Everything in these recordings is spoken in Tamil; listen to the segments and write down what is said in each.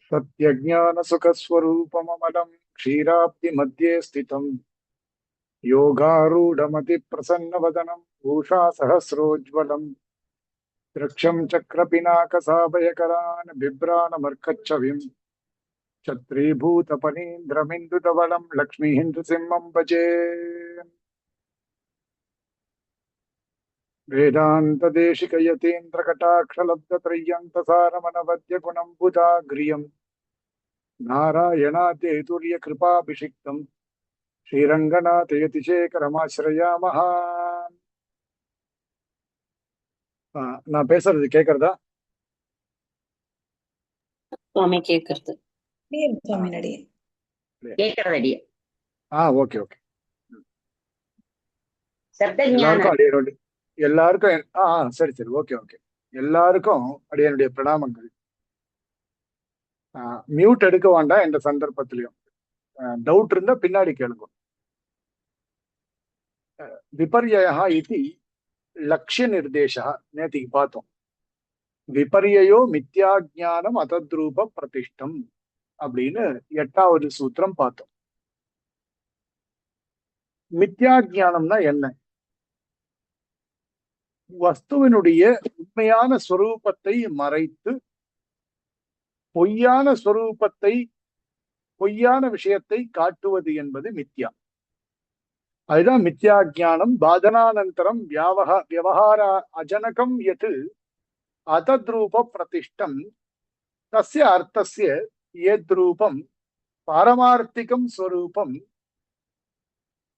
सत्यज्ञानसुखस्वरूपममलं क्षीराब्धिमध्ये स्थितं योगारूढमतिप्रसन्नवदनं भूषासहस्रोज्ज्वलं द्रक्ष्यं चक्रपिनाकसाभयकरान् बिभ्राणमर्कच्छविं छत्रीभूतपनीन्द्रमिन्दुधवलं लक्ष्मीहिन्दुसिंहं भजे। वेदान्तदेशिकयतीन्द्रकटाक्षलब्धत्रय्यन्तसारमनवद्यगुणं बुधाग्र्यं नारायणाद्यैतुर्यकृपाभिषिक्तं ஸ்ரீரங்கநாதயதிசேகரமாசிரயாமஹ. நான் பேசுறது கேக்குறதா? சுவாமி கேக்குறது கேக்குறதடி. Okay okay. எல்லாருக்கும் அடியனுடைய எல்லாருக்கும் சரி சரி ஓகே ஓகே. எல்லாருக்கும் அடியனுடைய பிரணாமங்கள். மியூட் எடுக்க வேண்டாம். எந்த சந்தர்ப்பத்திலையும் டவுட் இருந்தா பின்னாடி கேளுங்க. விபர்யா இது லட்சிய நிர்தேசா நேத்திக்கு பார்த்தோம். விபர்யோ மித்யாஜானம் அதத்ரூப பிரதிஷ்டம் அப்படின்னு 8வது சூத்திரம் பார்த்தோம். மித்யாஜானம்னா என்ன? வஸ்துவினுடைய உண்மையான ஸ்வரூபத்தை மறைத்து பொய்யான ஸ்வரூபத்தை, பொய்யான விஷயத்தை காட்டுவது என்பது மித்யா. அதுதான் மித்யாஜானம். பாதனானந்தரம் வியவஹார அஜனகம் எது அதத்ரூப பிரதிஷ்டம் தஸ்ய அர்த்தஸ்ய யத்ரூபம் பாரமார்த்திகம் ஸ்வரூபம்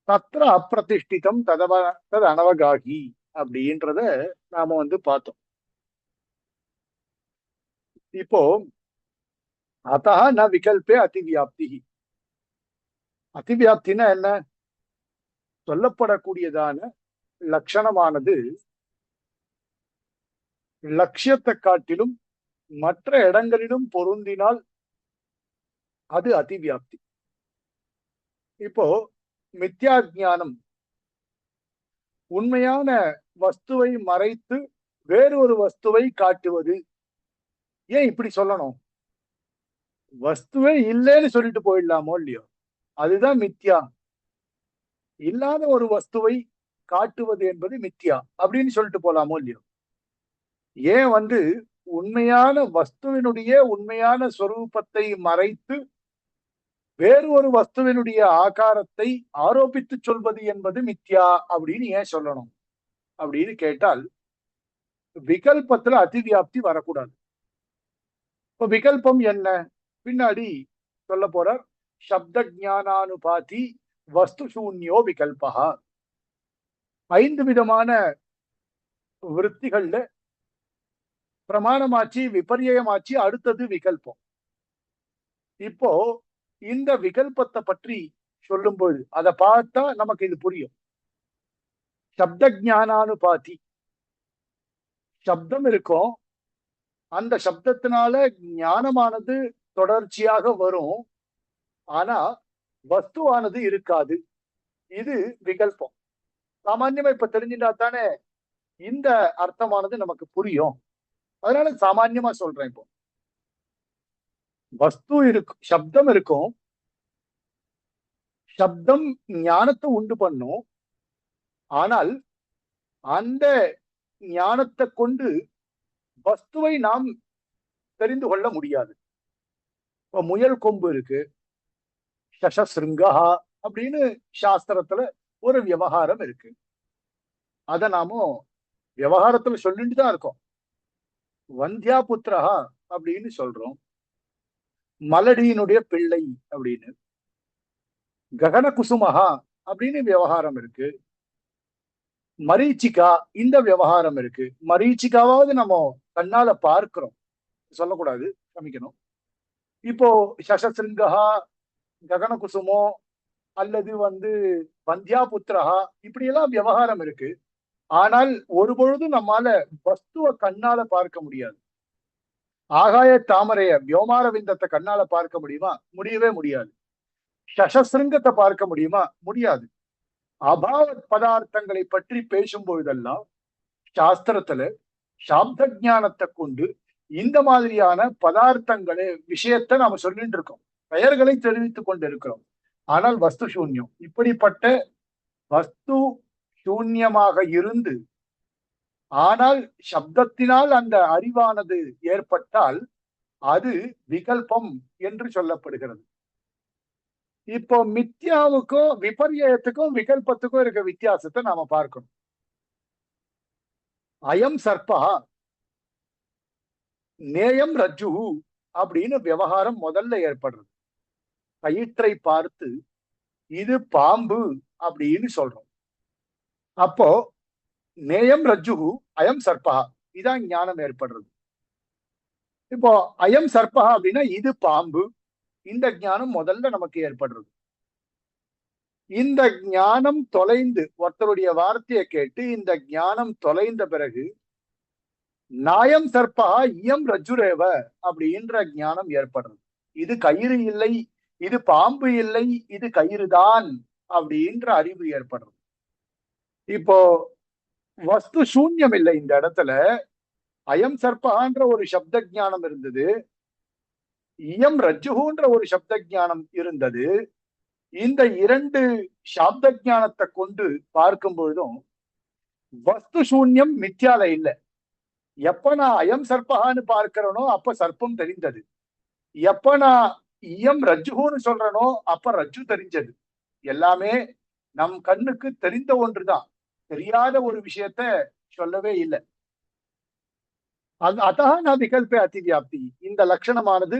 தத்ர அப்பிரதிஷ்டிதம் தது அனவகாகி அப்படின்றத நாம பார்த்தோம். இப்போ அத்தா ந விகல்பே அதிவியாப்தி. அதிவியாப்தினா என்ன? சொல்லப்படக்கூடியதான லட்சணமானது லட்சியத்தை காட்டிலும் மற்ற இடங்களிலும் பொருந்தினால் அது அதிவியாப்தி. இப்போ மித்யாஜானம் உண்மையான வஸ்துவை மறைத்து வேறொரு வஸ்துவை காட்டுவது. ஏன் இப்படி சொல்லணும்? வஸ்துவே இல்லைன்னு சொல்லிட்டு போயிடலாமோ இல்லையோ? அதுதான் மித்யா. இல்லாத ஒரு வஸ்துவை காட்டுவது என்பது மித்யா அப்படின்னு சொல்லிட்டு போலாமோ இல்லையோ? ஏன் உண்மையான வஸ்துவினுடைய உண்மையான ஸ்வரூபத்தை மறைத்து வேறு ஒரு வஸ்துவினுடைய ஆகாரத்தை ஆரோபித்து சொல்வது என்பது மித்யா அப்படின்னு ஏன் சொல்லணும் அப்படின்னு கேட்டால், விகல்பத்துல அதிவியாப்தி வரக்கூடாது. இப்ப விகல்பம் என்ன பின்னாடி சொல்ல போறார். சப்த ஜானானுபாதி வஸ்து சூன்யோ விகல்பா. 5 விதமான விருத்திகள்ல பிரமாணமாச்சு, விபர்யமாச்சு, அடுத்தது விகல்பம். இப்போ இந்த விகல்பத்தை பற்றி சொல்லும்போது அதை பார்த்தா நமக்கு இது புரியும். சப்த ஜானானுபாதி, சப்தம் இருக்கும், அந்த சப்தத்தினால ஞானமானது தொடர்ச்சியாக வரும், ஆனா வஸ்துவானது இருக்காது. இது விகல்பம். சாமான்யமா இப்ப தெரிஞ்சுட்டா தானே இந்த அர்த்தமானது நமக்கு புரியும். அதனால சாமான்யமா சொல்றேன். இப்போ வஸ்து இருக்கும், சப்தம் இருக்கும், சப்தம் ஞானத்தை உண்டு பண்ணும், ஆனால் அந்த ஞானத்தை கொண்டு வஸ்துவை நாம் தெரிந்து கொள்ள முடியாது. இப்ப முயல் கொம்பு இருக்கு, சசசிருங்கா அப்படின்னு சாஸ்திரத்துல ஒரு விவகாரம் இருக்கு. அத நாமும் விவகாரத்துல சொல்லிட்டு தான் இருக்கோம். வந்தியா புத்திரஹா அப்படின்னு சொல்றோம், மலடியினுடைய பிள்ளை அப்படின்னு. ககன குசுமஹா அப்படின்னு விவகாரம் இருக்கு. மரீச்சிகா இந்த விவகாரம் இருக்கு. மரீச்சிகாவாவது நம்ம கண்ணால பார்க்கிறோம், சொல்லக்கூடாது, சமிக்கணும். இப்போ சசசிருங்கா, ககன குசுமோ அல்லது வந்தியா புத்திரஹா இப்படி எல்லாம் விவகாரம் இருக்கு. ஆனால் ஒரு பொழுதும் நம்மால வஸ்துவ கண்ணால பார்க்க முடியாது. ஆகாய தாமரைய வியோமாரவிந்தத்தை கண்ணால பார்க்க முடியுமா? முடியவே முடியாது. சசசிருங்கத்தை பார்க்க முடியுமா? முடியாது. அபாவ பதார்த்தங்களை பற்றி பேசும் பொழுதெல்லாம் சாஸ்திரத்துல சாப்த ஞானத்தை கொண்டு இந்த மாதிரியான பதார்த்தங்களை விஷயத்தை நாம சொல்லிட்டு இருக்கோம், பெயர்களை தெரிவித்துக் கொண்டு இருக்கிறோம். ஆனால் வஸ்து சூன்யம். இப்படிப்பட்ட வஸ்து சூன்யமாக இருந்து ஆனால் சப்தத்தினால் அந்த அறிவானது ஏற்பட்டால் அது விகல்பம் என்று சொல்லப்படுகிறது. இப்போ மித்யாவுக்கும் விபர்யத்துக்கும் விகல்பத்துக்கும் இருக்க வித்தியாசத்தை நாம பார்க்கணும். அயம் சர்ப்பா நேயம் ரஜ்ஜு அப்படின்னு விவகாரம் முதல்ல ஏற்படுறது. கயிற்றை பார்த்து இது பாம்பு அப்படின்னு சொல்றோம். அப்போ நேயம் ரஜ்ஜு அயம் சர்ப்பா இதான் ஞானம் ஏற்படுறது. இப்போ அயம் சர்ப்பா அப்படின்னா இது பாம்பு, இந்த ஞானம் முதல்ல நமக்கு ஏற்படுறது. இந்த ஞானம் தொலைந்து ஒருத்தருடைய வார்த்தையை கேட்டு இந்த ஞானம் தொலைந்த பிறகு நாயம் சர்ப்பா இயம் ரஜுரேவ அப்படின்ற ஞானம் ஏற்படுறது. இது கயிறு இல்லை, இது பாம்பு இல்லை, இது கயிறு தான் அப்படின்ற அறிவு ஏற்படுறது. இப்போ வஸ்து சூன்யம் இல்லை இந்த இடத்துல. அயம் சர்ப்பகான்ற ஒரு சப்த ஞானம் இருந்தது, இயம் ரஜ்ஜுன்ற ஒரு சப்த ஞானம் இருந்தது. இந்த இரண்டு சாப்த ஞானத்தை கொண்டு பார்க்கும் பொழுதும் வஸ்து சூன்யம் மித்யால இல்லை. எப்ப நான் அயம் சர்ப்பகான்னு பார்க்கிறனோ அப்ப சர்ப்பம் தெரிந்தது. எப்ப நான் இயம் ரஜ்ஜுன்னு சொல்றனோ அப்ப ரஜ்ஜு தெரிஞ்சது. எல்லாமே நம் கண்ணுக்கு தெரிந்த ஒன்றுதான், தெரியாத ஒரு விஷயத்த சொல்லவே இல்லை. அதான் நான் விகல்ப அதிவியாப்தி, இந்த லட்சணமானது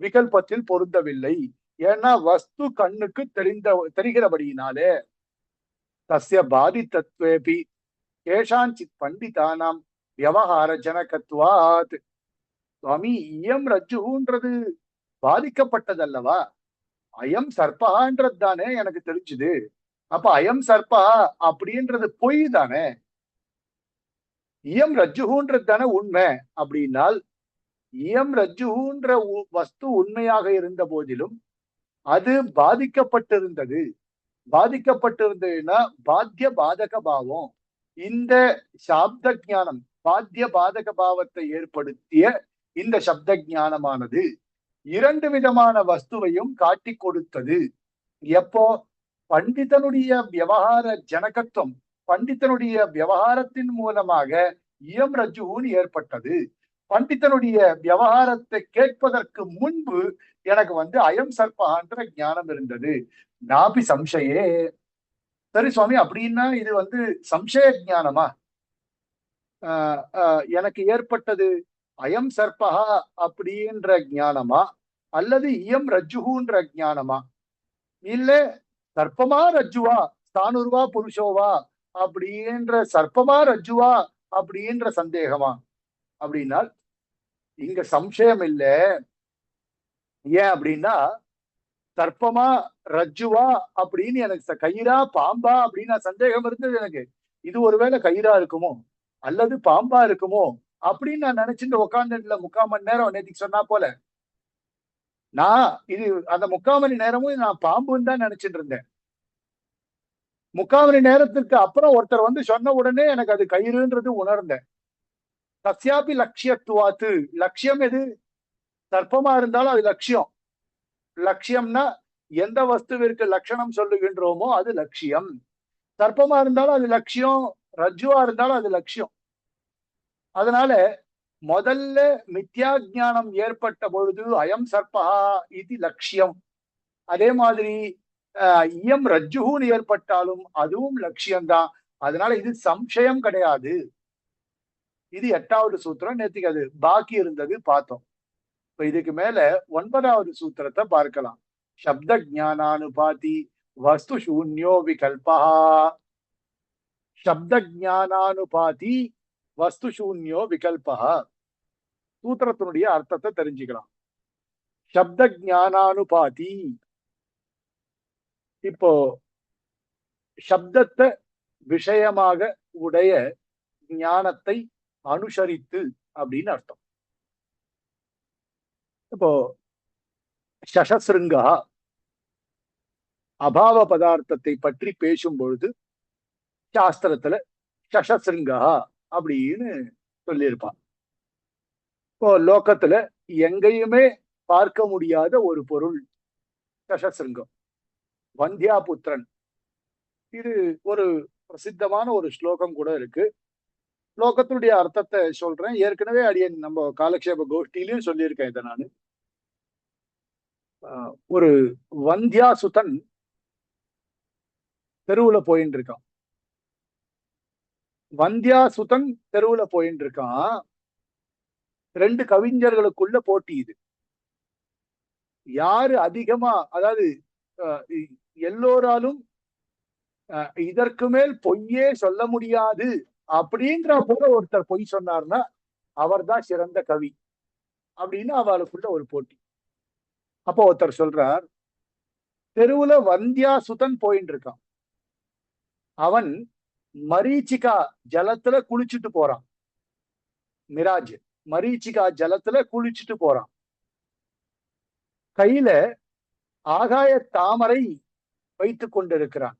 விகல்பத்தில் பொருந்தவில்லை. ஏன்னா வஸ்து கண்ணுக்கு தெரிகிறபடியினாலே தஸ்ய பாதித்தத்வேபி கேஷாஞ்சித் பண்டிதானாம் வியவஹார ஜனகத்வாத். சுவாமி, இயம் ரஜ்ஜுன்றது பாதிக்கப்பட்டதல்லவா, அயம் சர்ப்பகான்றது தானே எனக்கு தெரிஞ்சுது. அப்ப அயம் சர்ப்பா அப்படின்றது பொய் தானே, இயம் ரஜ்ஜுன்றது தானே உண்மை. அப்படின்னால் இயம் ரஜ்ஜுன்ற வஸ்து உண்மையாக இருந்த போதிலும் அது பாதிக்கப்பட்டிருந்தது. பாதிக்கப்பட்டிருந்ததுன்னா பாத்திய பாதக பாவம். இந்த சாப்த ஞானம் பாத்திய பாதக பாவத்தை ஏற்படுத்திய இந்த சப்த ஞானமானது இரண்டு விதமான வஸ்துவையும் காட்டி கொடுத்தது. எப்போ பண்டிதனுடைய விவகார ஜனகத்துவம், பண்டிதனுடைய விவகாரத்தின் மூலமாக இயம் ரஜ்ஜுன்னு ஏற்பட்டது. பண்டிதனுடைய விவகாரத்தை கேட்பதற்கு முன்பு எனக்கு அயம் சர்ப்பகான்ற ஞானம் இருந்தது. நாபி சம்சயே. சரி சுவாமி, அப்படின்னா இது சம்சய ஞானமா? எனக்கு ஏற்பட்டது அயம் சர்ப்பகா அப்படின்ற ஞானமா அல்லது இயம் ரஜ்ஜுன்ற ஞானமா? இல்ல சர்ப்பமா ரஜ்ஜுவா ஸ்தானுர்வா புருஷோவா அப்படின்ற சர்ப்பமா ரஜ்ஜுவா அப்படின்ற சந்தேகமா? அப்படின்னா இங்க சம்சயம் இல்ல. ஏன் அப்படின்னா சர்ப்பமா ரஜ்ஜுவா அப்படின்னு எனக்கு கயிறா பாம்பா அப்படின்னு சந்தேகம் இருந்தது எனக்கு. இது ஒருவேளை கயிறா இருக்குமோ அல்லது பாம்பா இருக்குமோ அப்படின்னு நான் நினைச்சுட்டு உட்காந்துல 3/4 மணி நேரம் நேற்றுக்கு சொன்னா போல. நான் இது அந்த 3/4 மணி நேரமும் நான் பாம்புன்னு தான் நினைச்சிட்டு இருந்தேன். 3/4 மணி நேரத்துக்கு அப்புறம் ஒருத்தர் சொன்ன உடனே எனக்கு அது கயிறுன்றது உணர்ந்தேன். தஸ்யாபி லட்சியத்துவாத்து. லட்சியம் எது? சர்ப்பமா இருந்தாலும் அது லட்சியம். லட்சியம்னா எந்த வஸ்துவிற்கு லட்சணம் சொல்லுகின்றோமோ அது லட்சியம். சர்ப்பமா இருந்தாலும் அது லட்சியம், ரஜ்ஜுவா இருந்தாலும் அது லட்சியம். அதனால முதல்ல மித்யா ஞானம் ஏற்பட்ட பொழுது அயம் சர்ப்பஹா இது லட்சியம். அதே மாதிரி இயம் ரஜ்ஜுன்னு ஏற்பட்டாலும் அதுவும் லட்சியம்தான். அதனால இது சம்சயம் கிடையாது. இது 8வது சூத்திரம். நேற்றுக்கு அது பாக்கி இருந்தது பார்த்தோம். இப்ப இதுக்கு மேல 9வது சூத்திரத்தை பார்க்கலாம். சப்த ஜானானுபாதி வஸ்து சூன்யோ விகல்பா. சப்த ஜானானுபாதி வஸ்து சூன்யோ விகல்பா. சூத்திரத்தினுடைய அர்த்தத்தை தெரிஞ்சுக்கலாம். சப்த ஜானானுபாதி, இப்போ சப்தத்தை விஷயமாக உடைய ஞானத்தை அனுசரித்து அப்படின்னு அர்த்தம். இப்போ சசசிருங்கா அபாவ பதார்த்தத்தை பற்றி பேசும் பொழுது சாஸ்திரத்துல சசசிருங்கா அப்படின்னு சொல்லியிருப்பான். இப்போ லோகத்துல எங்கேயுமே பார்க்க முடியாத ஒரு பொருள் சஷசிருங்கம், வந்தியாபுத்திரன். இது ஒரு பிரசித்தமான ஒரு ஸ்லோகம் கூட இருக்கு. ஸ்லோகத்தினுடைய அர்த்தத்தை சொல்றேன். ஏற்கனவே அடியேன் நம்ம காலக்ஷேப கோஷ்டியிலையும் சொல்லியிருக்கேன் இதை நானு. ஒரு வந்தியாசுதன் தெருவுல போயின்னு இருக்கான். வந்தியாசுதன் தெருவுல போயின்னு இருக்கான். ரெண்டு கவிஞர்களுக்குள்ள போட்டி இது. யாரு அதிகமா, அதாவது எல்லோராலும் இதற்கு மேல் பொய்யே சொல்ல முடியாது அப்படின்ற போல ஒருத்தர் பொய் சொன்னார்னா அவர்தான் சிறந்த கவி அப்படின்னு அவளுக்குள்ள ஒரு போட்டி. அப்போ ஒருத்தர் சொல்றார், தெருவுல வந்தியாசுதன் போயின்னு இருக்கான். அவன் மரீச்சிகா ஜலத்துல குளிச்சுட்டு போறான். மிராஜ் மரீச்சிகா ஜலத்துல குளிச்சுட்டு போறான். கையில ஆகாய தாமரை வைத்துக் கொண்டிருக்கிறான்.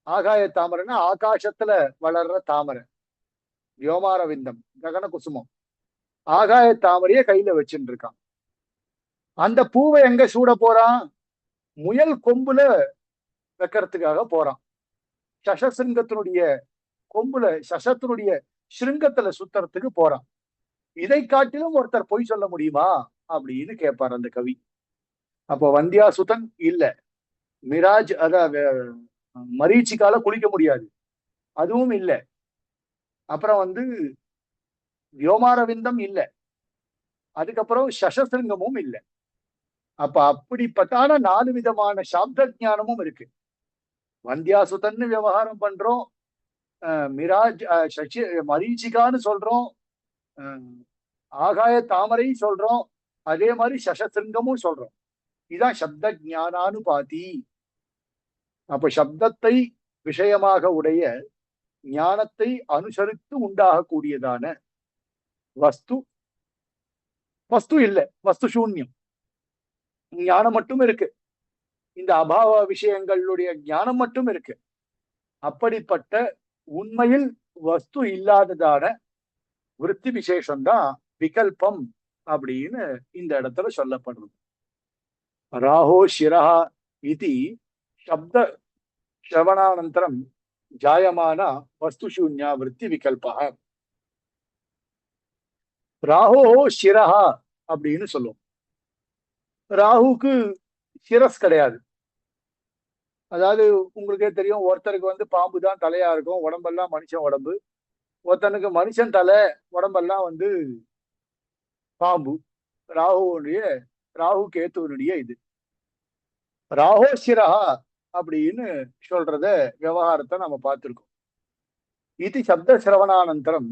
ஆகாய தாமரைன்னா ஆகாசத்துல வளர்ற தாமரை, வியோமாரவிந்தம், ககன குசுமம். ஆகாய தாமரைய கையில வச்சுட்டு இருக்கான். அந்த பூவை எங்க சூட போறான்? முயல் கொம்புல வைக்கிறதுக்காக போறான். சஷசிருங்கத்தினுடைய கொம்புல, சஷத்தினுடைய சிருங்கத்துல சுத்துறதுக்கு போறான். இதை காட்டிலும் ஒருத்தர் பொய் சொல்ல முடியுமா அப்படின்னு கேட்பார் அந்த கவி. அப்போ வந்தியாசுதன் இல்ல, மிராஜ் அத மரீச்சிக்கால குளிக்க முடியாது, அதுவும் இல்ல. அப்புறம் வியோமாரவிந்தம் இல்ல, அதுக்கப்புறம் சஷசிருங்கமும் இல்ல. அப்ப அப்படிப்பட்ட 4 விதமான சாப்த ஞானமும் இருக்கு. வந்தியாசுதன்னு விவகாரம் பண்றோம், மிராஜ் சசி மரீச்சிகான்னு சொல்றோம், ஆகாய தாமரை சொல்றோம், அதே மாதிரி சஷசிருங்கமும் சொல்றோம். இதான் சப்த ஞானானுபாதி. அப்ப சப்தத்தை விஷயமாக உடைய ஞானத்தை அனுசரித்து உண்டாகக்கூடியதான வஸ்து, வஸ்து இல்ல, வஸ்து சூன்யம், ஞானம் மட்டும் இருக்கு. இந்த அபாவ விஷயங்களுடைய ஞானம் மட்டும் இருக்கு. அப்படிப்பட்ட உண்மையில் வஸ்து இல்லாததான விருத்தி விசேஷம்தான் விகல்பம் அப்படின்னு இந்த இடத்துல சொல்லப்படுறது. ராஹோ சிரஹா இது சப்த ஸ்ரவணானந்தரம் ஜாயமான வஸ்து சூன்யா விருத்தி விகல்பா. ராஹோ சிரஹா அப்படின்னு சொல்லுவோம். ராகுக்கு சிரஸ் கிடையாது. அதாவது உங்களுக்கே தெரியும், ஒருத்தருக்கு பாம்பு தான் தலையா இருக்கும், உடம்பெல்லாம் மனுஷன் உடம்பு. ஒருத்தனுக்கு மனுஷன் தலை, உடம்பெல்லாம் பாம்பு. ராகுடைய, ராகு கேத்துவனுடைய இது ராகோ சிரஹா அப்படின்னு சொல்றத விவகாரத்தை நம்ம பார்த்திருக்கோம். இது சப்த சிரவணானந்தரம்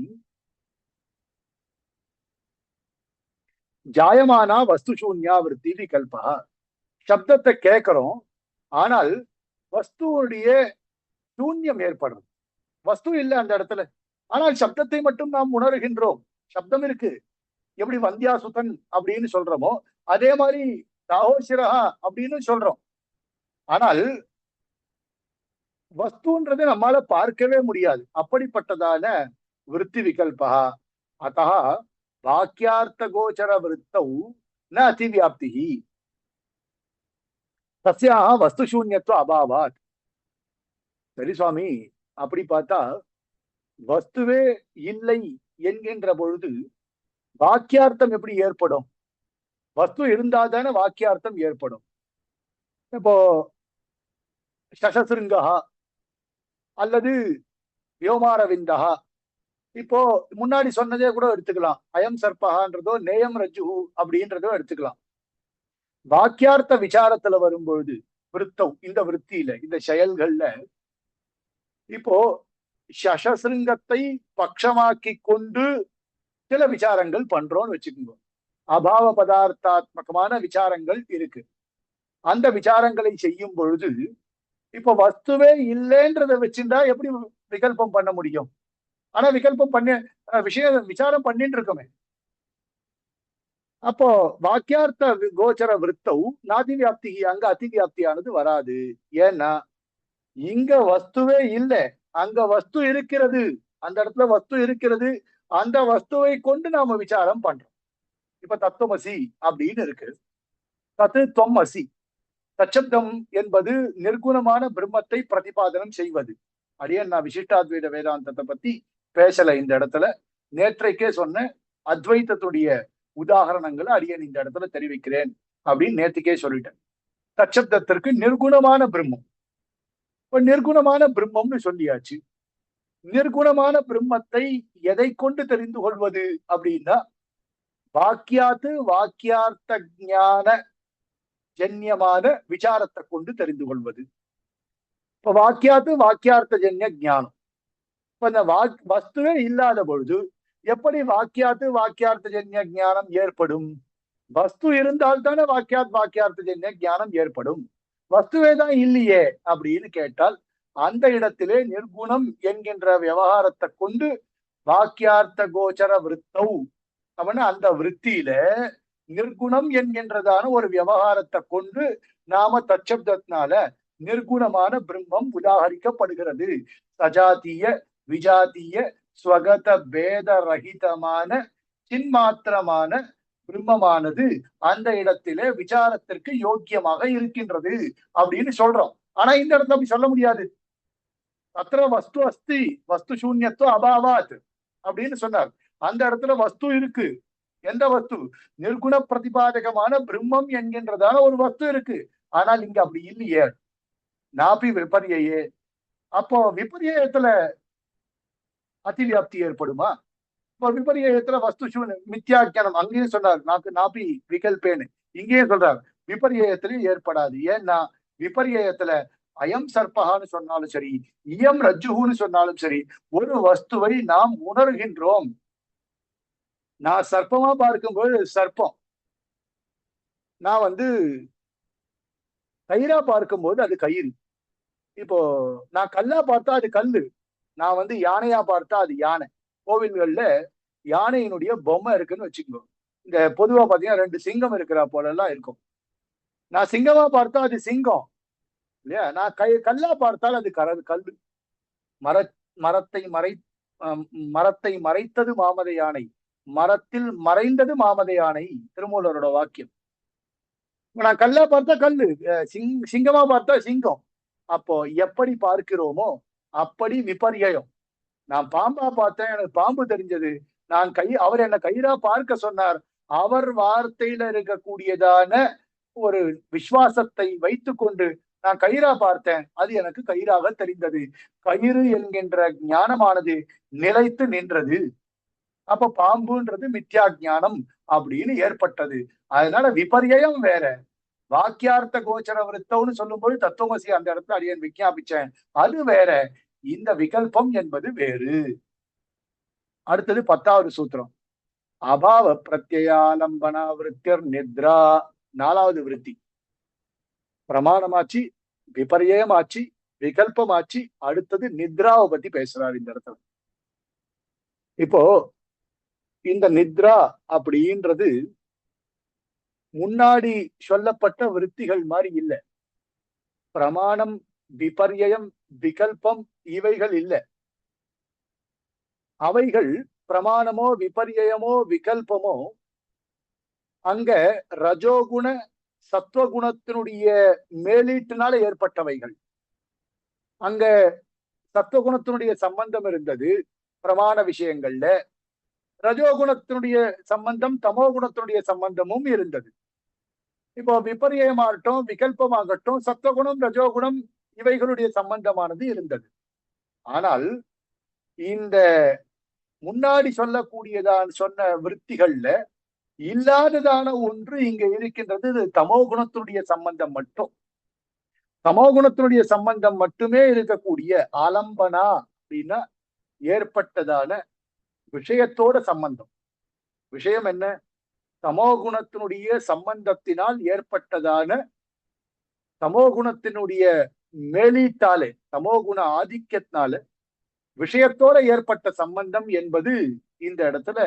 ஜாயமானா வஸ்து சூன்யா விருத்தி விகல்பா. சப்தத்தை கேட்கிறோம், ஆனால் வஸ்துவனுடைய சூன்யம் ஏற்படுறது. வஸ்து இல்லை அந்த இடத்துல, ஆனால் சப்தத்தை மட்டும் நாம் உணர்கின்றோம். சப்தம் இருக்கு. எப்படி வந்தியாசுதன் அப்படின்னு சொல்றோமோ அதே மாதிரி ராகோசிரஹா அப்படின்னு சொல்றோம். ஆனால் வஸ்துன்றதை நம்மால பார்க்கவே முடியாது. அப்படிப்பட்டதான விருத்தி விகல்பா. அத்தா வாக்கியார்த்த கோச்சர விருத்தௌ ந அதிவியாப்தி தஸ்யாக வஸ்து சூன்யத்துவ அபாவாத். சரி சுவாமி, அப்படி பார்த்தா வஸ்துவே இல்லை என்கின்ற பொழுது வாக்கியார்த்தம் எப்படி ஏற்படும்? வஸ்து இருந்தால்தானே வாக்கியார்த்தம் ஏற்படும். இப்போ சஷசிருங்கா அல்லது வியோமாரவிந்தா, இப்போ முன்னாடி சொன்னதே கூட எடுத்துக்கலாம். அயம் சர்பகான்றதோ நேயம் ரஜு அப்படின்றதோ எடுத்துக்கலாம். வாக்கியார்த்த விசாரத்துல வரும்பொழுது விருத்தம், இந்த விருத்தியில, இந்த செயல்கள்ல இப்போ சஷசிருங்கத்தை பட்சமாக்கி கொண்டு சில விசாரங்கள் பண்றோம்னு வச்சுக்கோங்க. அபாவ பதார்த்தாத்மகமான விசாரங்கள் இருக்கு. அந்த விசாரங்களை செய்யும் பொழுது இப்ப வஸ்துவே இல்லைன்றதை வச்சுட்டா எப்படி விகல்பம் பண்ண முடியும்? ஆனா விகல்பம் பண்ண விசாரம் பண்ணிட்டு இருக்கோமே. அப்போ வாக்கியார்த்த கோச்சர விருத்தௌ நாதிவியாப்தி, அங்க அதிவியாப்தியானது வராது. ஏன்னா இங்க வஸ்துவே இல்லை, அங்க வஸ்து இருக்கிறது. அந்த இடத்துல வஸ்து இருக்கிறது. அந்த வஸ்துவை கொண்டு நாம விசாரம் பண்றோம். இப்ப தத்துவமசி அப்படின்னு இருக்கு. தத்து தொம் அசி. தச்சப்தம் என்பது நிர்குணமான பிரம்மத்தை பிரதிபாதனம் செய்வது. அடியே நான் விசிஷ்டாத்வைத வேதாந்தத்தை பத்தி பேசல இந்த இடத்துல. நேற்றைக்கே சொன்ன அத்வைத்தத்துடைய உதாரணங்களை அடியேன் இந்த இடத்துல தெரிவிக்கிறேன் அப்படின்னு நேற்றுக்கே சொல்லிட்டேன். தச்சப்தத்திற்கு நிர்குணமான பிரம்மம். இப்ப நிர்குணமான பிரம்மம்னு சொல்லியாச்சு. நிர்குணமான பிரம்மத்தை எதை கொண்டு தெரிந்து கொள்வது அப்படின்னா, வாக்கியாத்து வாக்கியார்த்த ஞான ஜன்யமான விசாரத்தை கொண்டு தெரிந்து கொள்வது. இப்ப வாக்கியாத்து வாக்கியார்த்த ஜன்ய ஞானம். இப்ப இந்த வஸ்துவே இல்லாத பொழுது எப்படி வாக்கியாத்து வாக்கியார்த்த ஜன்ய ஞானம் ஏற்படும்? வஸ்து இருந்தால் தானே வாக்கியார்த்த ஜன்ய ஞானம் ஏற்படும். வஸ்துவே தான் இல்லையே அப்படின்னு கேட்டால், அந்த இடத்திலே நிர்குணம் என்கின்ற விவகாரத்தை கொண்டு வாக்கியார்த்த கோச்சர விருத்தௌ அவன அந்த விற்த்தியில நிர்குணம் என்கின்றதான ஒரு விவகாரத்தை கொண்டு நாம தச்சப்தத்தினால நிர்குணமான பிரம்மம் உதாகரிக்கப்படுகிறது. சஜாத்திய விஜாத்திய ஸ்வகத பேத ரகிதமான சின்மாத்திரமான பிரம்மமானது அந்த இடத்திலே விசாரத்திற்கு யோக்கியமாக இருக்கின்றது அப்படின்னு சொல்றோம். ஆனா இந்த இடத்துல அப்படி சொல்ல முடியாது. அத்திர வஸ்து அஸ்தி வஸ்து சூன்யத்துவ அபாவாத் அப்படின்னு சொன்னார். அந்த இடத்துல வஸ்து இருக்கு. எந்த வஸ்து? நிர்குண பிரதிபாதகமான பிரம்மம் என்கின்றதான ஒரு வஸ்து இருக்கு. ஆனால் இங்க அப்படி இல்லையே. நாபி விபரியே. அப்போ விபரியத்துல அதிவியாப்தி ஏற்படுமா? இப்போ விபரியத்துல வஸ்து மித்யாக்கியானம் அங்கேயும் சொன்னார். நாபி விகல்பேன்னு இங்கேயும் சொல்றார். விபரியத்திலையும் ஏற்படாது. ஏன்னா விபரியத்துல அயம் சர்ப்பகான்னு சொன்னாலும் சரி, இயம் ரஜ்ஜுன்னு சொன்னாலும் சரி, ஒரு வஸ்துவை நாம் உணர்கின்றோம். நான் சர்ப்பமா பார்க்கும்போது சர்ப்பம், நான் கயிறா பார்க்கும்போது அது கயிறு. இப்போ நான் கல்லா பார்த்தா அது கல்லு, நான் யானையா பார்த்தா அது யானை. கோவில்கள்ல யானையினுடைய பொம்மை இருக்குன்னு வச்சுக்கோங்க. இந்த பொதுவா பாத்தீங்கன்னா 2 சிங்கம் இருக்கிற போல எல்லாம் இருக்கும். நான் சிங்கமா பார்த்தா அது சிங்கம் இல்லையா? நான் கல்லா பார்த்தால் அது கல்லு. மர மரத்தை மறை மரத்தை மறைத்தது மாமத யானை, மரத்தில் மறைந்தது மாமத யானை, திருமூலரோட வாக்கியம். நான் கல்லா பார்த்தா கல்லு, சிங்கமா பார்த்தா சிங்கம். அப்போ எப்படி பார்க்கிறோமோ அப்படி விபரியம். நான் பாம்பா பார்த்தேன், எனக்கு பாம்பு தெரிஞ்சது. அவர் என்ன கயிறா பார்க்க சொன்னார். அவர் வார்த்தையில இருக்கக்கூடியதான ஒரு விசுவாசத்தை வைத்துக் கொண்டு நான் கயிறா பார்த்தேன், அது எனக்கு கயிறாக தெரிந்தது. கயிறு என்கின்ற ஞானமானது நிலைத்து நின்றது. அப்ப பாம்புன்றது மித்யா ஞானம் அப்படின்னு ஏற்பட்டது. அதனால விபரியம் வேற. வாக்கியார்த்த கோச்சர விருத்தம்னு சொல்லும்போது தத்துவமசி அந்த இடத்துல அடியேன் விஞ்ஞாபிச்சேன், அது வேற. இந்த விகல்பம் என்பது வேறு. அடுத்தது 10வது சூத்திரம். அபாவ பிரத்யாலம்பனா விருத்தியர் நித்ரா. 4வது விருத்தி. பிரமாணமாச்சு, விபரியமாச்சு, விகல்பமாச்சு. அடுத்தது நித்ராவை பத்தி பேசுறாரு இந்த இடத்துல. இப்போ இந்த நித்ரா அப்படின்றது முன்னாடி சொல்லப்பட்ட விருத்திகள் மாதிரி இல்லை. பிரமாணம், விபரியம், விகல்பம் இவைகள் இல்லை. அவைகள் பிரமாணமோ விபரியமோ விகல்பமோ அங்க ரஜோகுண சத்துவகுணத்தினுடைய மேலீட்டினால ஏற்பட்டவைகள். அங்க சத்துவகுணத்தினுடைய சம்பந்தம் இருந்தது பிரமாண விஷயங்கள்ல. ரஜோகுணத்தினுடைய சம்பந்தம் தமோகுணத்தினுடைய சம்பந்தமும் இருந்தது. இப்போ விபரியமாகட்டும் விகல்பமாகட்டும் சத்துவகுணம் ரஜோகுணம் இவைகளுடைய சம்பந்தமானது இருந்தது. ஆனால் இந்த முன்னாடி சொன்ன விருத்திகள்ல இல்லாததான ஒன்று இங்க இருக்கின்றது. இது தமோகுணத்தினுடைய சம்பந்தம் மட்டும். தமோகுணத்தினுடைய சம்பந்தம் மட்டுமே இருக்கக்கூடிய ஆலம்பனா அப்படின்னா ஏற்பட்டதான விஷயத்தோட சம்பந்தம். விஷயம் என்ன? தமோகுணத்தினுடைய சம்பந்தத்தினால் ஏற்பட்டதான, தமோகுணத்தினுடைய மேலீட்டாலே, தமோகுண ஆதிக்கத்தினால விஷயத்தோட ஏற்பட்ட சம்பந்தம் என்பது இந்த இடத்துல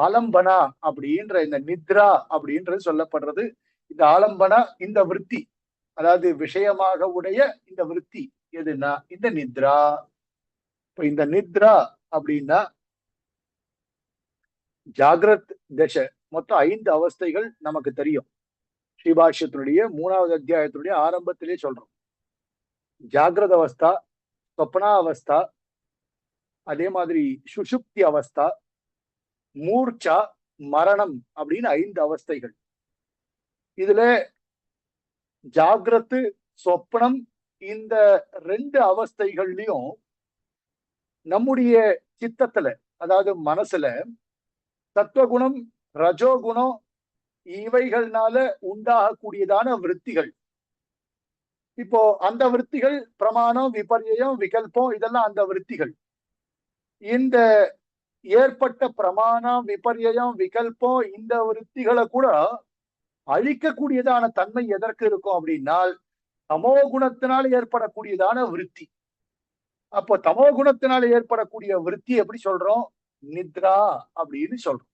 ஆலம்பனா அப்படின்ற இந்த நித்ரா அப்படின்றது சொல்லப்படுறது. இந்த ஆலம்பனா இந்த விருத்தி, அதாவது விஷயமாக உடைய இந்த விருத்தி எதுனா இந்த நித்ரா. இப்ப இந்த நித்ரா அப்படின்னா ஜாகிரத் தசை மொத்தம் 5 அவஸ்தைகள் நமக்கு தெரியும். ஸ்ரீபாஷ்யத்தினுடைய 3வது அத்தியாயத்தினுடைய ஆரம்பத்திலே சொல்றோம். ஜாகிரத அவஸ்தா, சொப்னா அவஸ்தா, அதே மாதிரி சுஷுப்தி அவஸ்தா, மூர்ச்சா, மரணம் அப்படின்னு 5 அவஸ்தைகள். இதுல ஜாகிரத்து, சொப்னம் இந்த 2 அவஸ்தைகள்லயும் நம்முடைய சித்தத்துல, அதாவது மனசுல சத்வகுணம், ரஜோகுணம் இவைகள்னால உண்டாகக்கூடியதான விருத்திகள். இப்போ அந்த விருத்திகள் பிரமாணம், விபர்யம், விகல்பம் இதெல்லாம் அந்த விருத்திகள். இந்த ஏற்பட்ட பிரமாணம், விபர்யம், விகல்பம் இந்த விருத்திகளை கூட அழிக்கக்கூடியதான தன்மை எதற்கு இருக்கும் அப்படின்னால் தமோ குணத்தினால் ஏற்படக்கூடியதான விருத்தி. அப்போ தமோ குணத்தினால் ஏற்படக்கூடிய விருத்தி எப்படி சொல்றோம்? நித்ரா அப்படின்னு சொல்றோம்.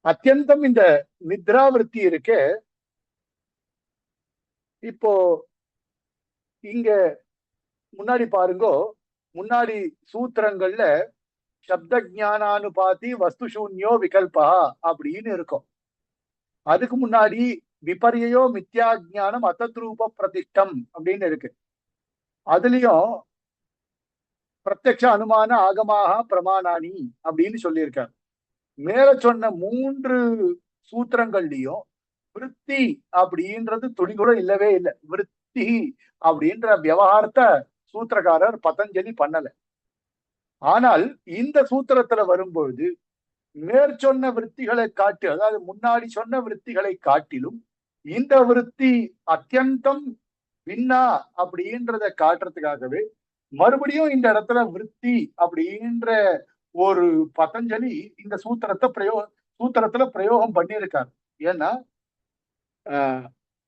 அத்தியந்தம் இந்த நித்ரா விருத்தி இருக்கு. இப்போ இங்க முன்னாடி பாருங்க, முன்னாடி சூத்திரங்கள்ல சப்த ஜானானுபாதி வஸ்து சூன்யோ விகல்பா அப்படின்னு இருக்கும். அதுக்கு முன்னாடி விபரியோ மித்யா ஜானம் அத்தத்ரூப பிரதிஷ்டம் அப்படின்னு இருக்கு. அதுலயும் பிரத்யக்ஷ அனுமான ஆகமாக பிரமாணானி அப்படின்னு சொல்லியிருக்காரு. மேல சொன்ன 3 சூத்திரங்கள்லயும் விருத்தி அப்படின்றது துளி கூட இல்லவே இல்லை. விருத்தி அப்படின்ற விவகாரத்தை சூத்திரக்காரர் பதஞ்சலி பண்ணல. ஆனால் இந்த சூத்திரத்துல வரும்பொழுது மேற்சொன்ன விருத்திகளை காட்டி, அதாவது முன்னாடி சொன்ன விருத்திகளை காட்டிலும் இந்த விருத்தி அத்தியந்தம் பின்னா அப்படின்றத காட்டுறதுக்காகவே மறுபடியும் இந்த இடத்துல விருத்தி அப்படின்ற ஒரு பதஞ்சலி இந்த சூத்திரத்துல பிரயோகம் பண்ணியிருக்காரு. ஏன்னா